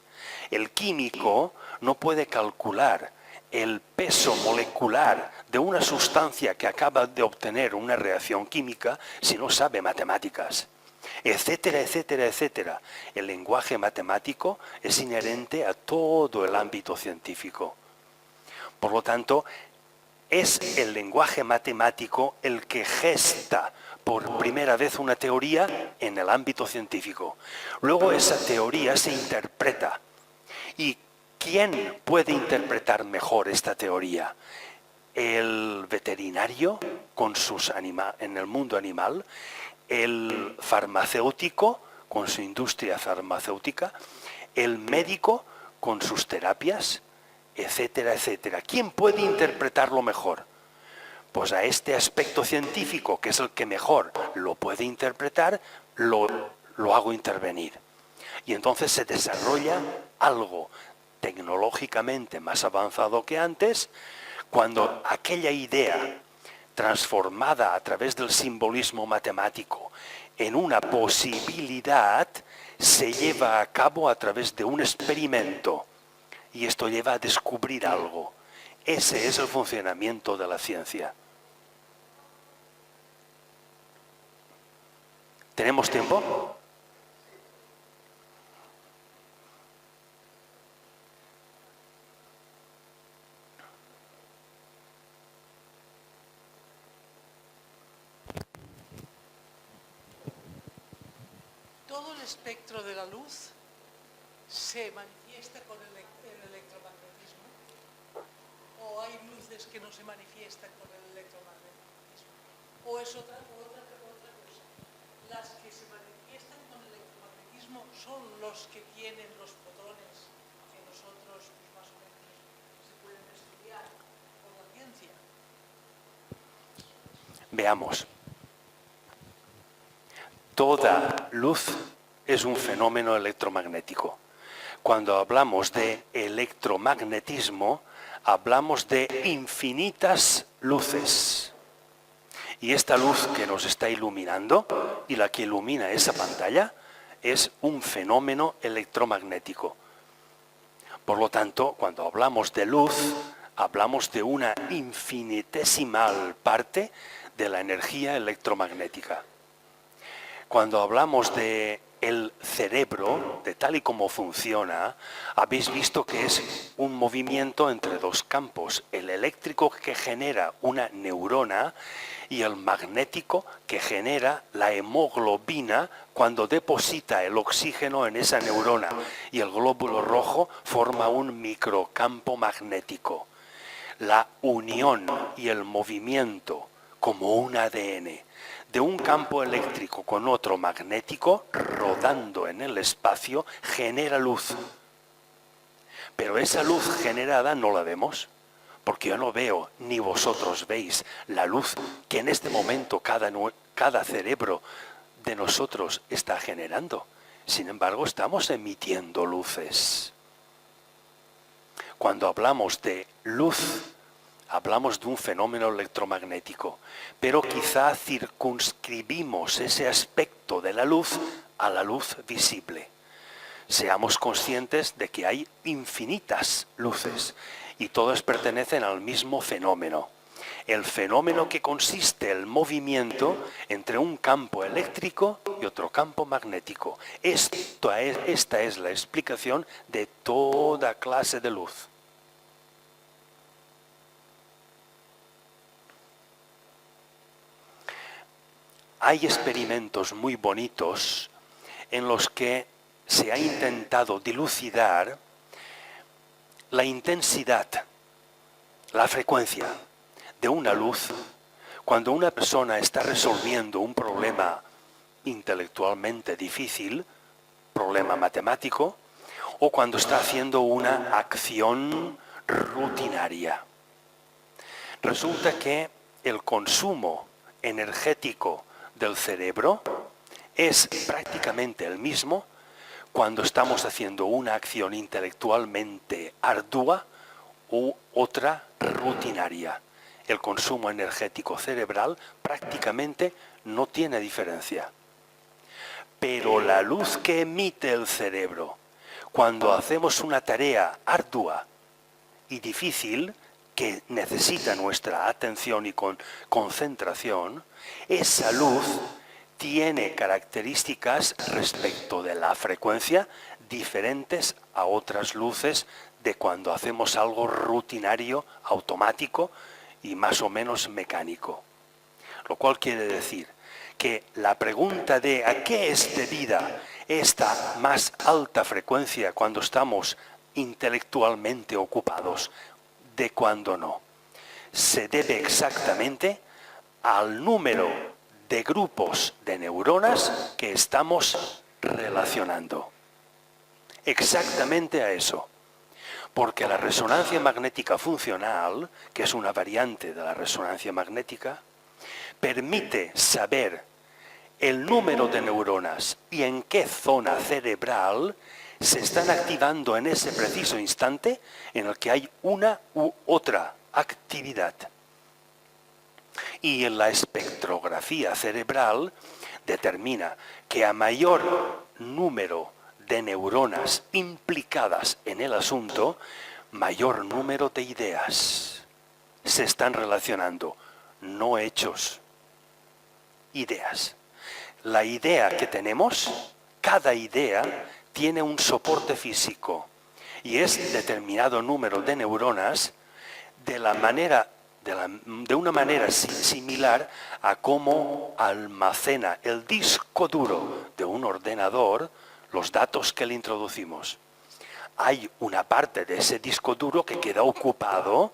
El químico no puede calcular el peso molecular de una sustancia que acaba de obtener una reacción química si no sabe matemáticas, etcétera, etcétera, etcétera. El lenguaje matemático es inherente a todo el ámbito científico. Por lo tanto, es el lenguaje matemático el que gesta por primera vez una teoría en el ámbito científico. Luego esa teoría se interpreta. ¿Y quién puede interpretar mejor esta teoría? el veterinario en el mundo animal, el farmacéutico con su industria farmacéutica, el médico con sus terapias, etcétera, etcétera. ¿Quién puede interpretarlo mejor? Pues a este aspecto científico, que es el que mejor lo puede interpretar, lo hago intervenir. Y entonces se desarrolla algo tecnológicamente más avanzado que antes, cuando aquella idea transformada a través del simbolismo matemático en una posibilidad se lleva a cabo a través de un experimento y esto lleva a descubrir algo. Ese es el funcionamiento de la ciencia. ¿Tenemos tiempo? ¿Todo el espectro de la luz se manifiesta con el electromagnetismo? ¿O hay luces que no se manifiestan con el electromagnetismo? ¿O es otra cosa? Las que se manifiestan con el electromagnetismo son los que tienen los fotones que nosotros pues, más o menos se pueden estudiar con la ciencia. Veamos. Toda luz es un fenómeno electromagnético. Cuando hablamos de electromagnetismo, hablamos de infinitas luces. Y esta luz que nos está iluminando y la que ilumina esa pantalla es un fenómeno electromagnético. Por lo tanto, cuando hablamos de luz, hablamos de una infinitesimal parte de la energía electromagnética. Cuando hablamos de el cerebro, de tal y como funciona, habéis visto que es un movimiento entre dos campos, el eléctrico que genera una neurona y el magnético que genera la hemoglobina cuando deposita el oxígeno en esa neurona y el glóbulo rojo forma un microcampo magnético. La unión y el movimiento como un ADN de un campo eléctrico con otro magnético rodando en el espacio genera luz. Pero esa luz generada no la vemos, porque yo no veo, ni vosotros veis, la luz que en este momento cada cerebro de nosotros está generando. Sin embargo, estamos emitiendo luces. Cuando hablamos de luz, hablamos de un fenómeno electromagnético, pero quizá circunscribimos ese aspecto de la luz a la luz visible. Seamos conscientes de que hay infinitas luces y todas pertenecen al mismo fenómeno. El fenómeno que consiste en el movimiento entre un campo eléctrico y otro campo magnético. Esta es la explicación de toda clase de luz. Hay experimentos muy bonitos en los que se ha intentado dilucidar la intensidad, la frecuencia de una luz cuando una persona está resolviendo un problema intelectualmente difícil, problema matemático, o cuando está haciendo una acción rutinaria. Resulta que el consumo energético del cerebro es prácticamente el mismo cuando estamos haciendo una acción intelectualmente ardua u otra rutinaria. El consumo energético cerebral prácticamente no tiene diferencia. Pero la luz que emite el cerebro cuando hacemos una tarea ardua y difícil, que necesita nuestra atención y concentración, esa luz tiene características respecto de la frecuencia diferentes a otras luces de cuando hacemos algo rutinario, automático y más o menos mecánico. Lo cual quiere decir que la pregunta de ¿a qué es debida esta más alta frecuencia cuando estamos intelectualmente ocupados de cuando no? se debe exactamente al número de grupos de neuronas que estamos relacionando. Exactamente a eso. Porque la resonancia magnética funcional, que es una variante de la resonancia magnética, permite saber el número de neuronas y en qué zona cerebral se están activando en ese preciso instante en el que hay una u otra actividad. Y en la espectrografía cerebral determina que a mayor número de neuronas implicadas en el asunto, mayor número de ideas se están relacionando, no hechos, ideas. La idea que tenemos, cada idea tiene un soporte físico y es determinado número de neuronas de una manera similar a cómo almacena el disco duro de un ordenador los datos que le introducimos. Hay una parte de ese disco duro que queda ocupado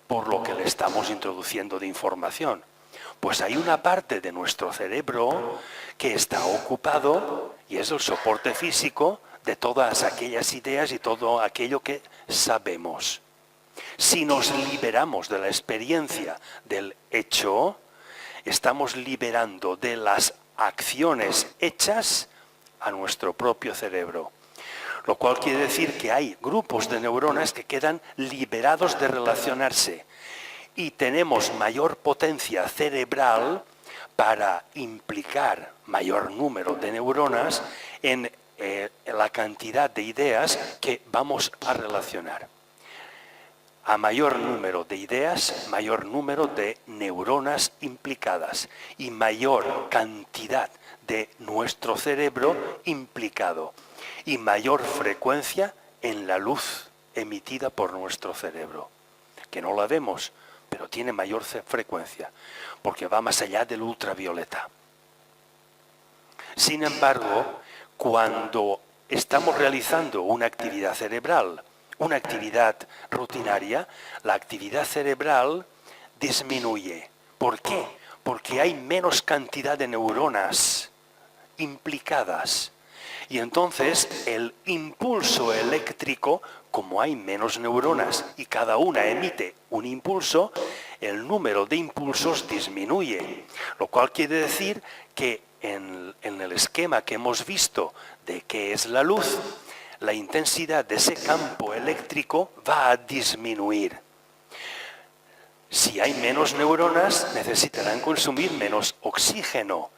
por lo que le estamos introduciendo de información. Pues hay una parte de nuestro cerebro que está ocupado y es el soporte físico de todas aquellas ideas y todo aquello que sabemos. Si nos liberamos de la experiencia del hecho, estamos liberando de las acciones hechas a nuestro propio cerebro. Lo cual quiere decir que hay grupos de neuronas que quedan liberados de relacionarse y tenemos mayor potencia cerebral para implicar mayor número de neuronas en la cantidad de ideas que vamos a relacionar. A mayor número de ideas, mayor número de neuronas implicadas y mayor cantidad de nuestro cerebro implicado y mayor frecuencia en la luz emitida por nuestro cerebro, que no la vemos, pero tiene mayor frecuencia, porque va más allá del ultravioleta. Sin embargo, cuando estamos realizando una actividad cerebral, una actividad rutinaria, la actividad cerebral disminuye. ¿Por qué? Porque hay menos cantidad de neuronas implicadas. Y entonces el impulso eléctrico, como hay menos neuronas y cada una emite un impulso, el número de impulsos disminuye. Lo cual quiere decir que en el esquema que hemos visto de qué es la luz, la intensidad de ese campo eléctrico va a disminuir. Si hay menos neuronas, necesitarán consumir menos oxígeno.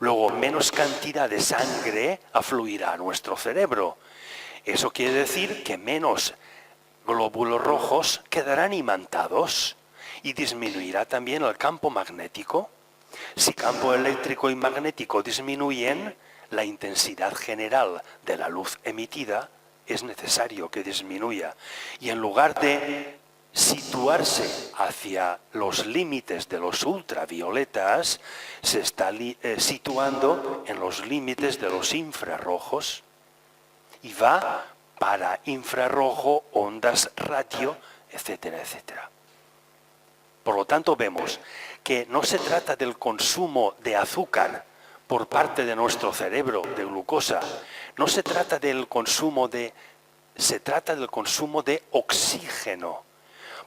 Luego, menos cantidad de sangre afluirá a nuestro cerebro. Eso quiere decir que menos glóbulos rojos quedarán imantados y disminuirá también el campo magnético. Si campo eléctrico y magnético disminuyen, la intensidad general de la luz emitida es necesario que disminuya. Y en lugar de situarse hacia los límites de los ultravioletas, se está situando en los límites de los infrarrojos y va para infrarrojo, ondas radio, etcétera, etcétera. Por lo tanto, vemos que no se trata del consumo de azúcar por parte de nuestro cerebro, de glucosa. No se trata del consumo se trata del consumo de oxígeno,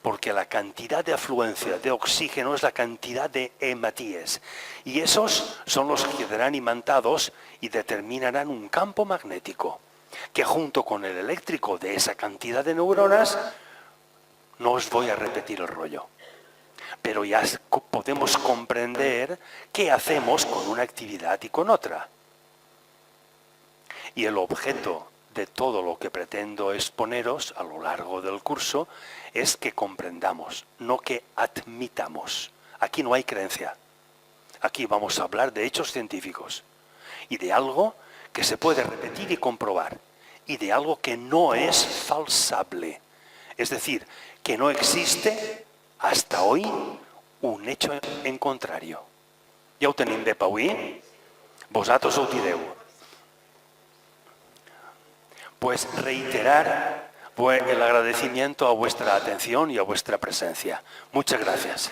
porque la cantidad de afluencia de oxígeno es la cantidad de hematíes. Y esos son los que quedarán imantados y determinarán un campo magnético, que junto con el eléctrico de esa cantidad de neuronas, no os voy a repetir el rollo, pero ya podemos comprender qué hacemos con una actividad y con otra. Y el objeto de todo lo que pretendo exponeros a lo largo del curso es que comprendamos, no que admitamos. Aquí no hay creencia. Aquí vamos a hablar de hechos científicos y de algo que se puede repetir y comprobar y de algo que no es falsable. Es decir, que no existe hasta hoy un hecho en contrario. Ja ho tenim bé, Pauí? Vosaltres ho direu. Pues reiterar el agradecimiento a vuestra atención y a vuestra presencia. Muchas gracias.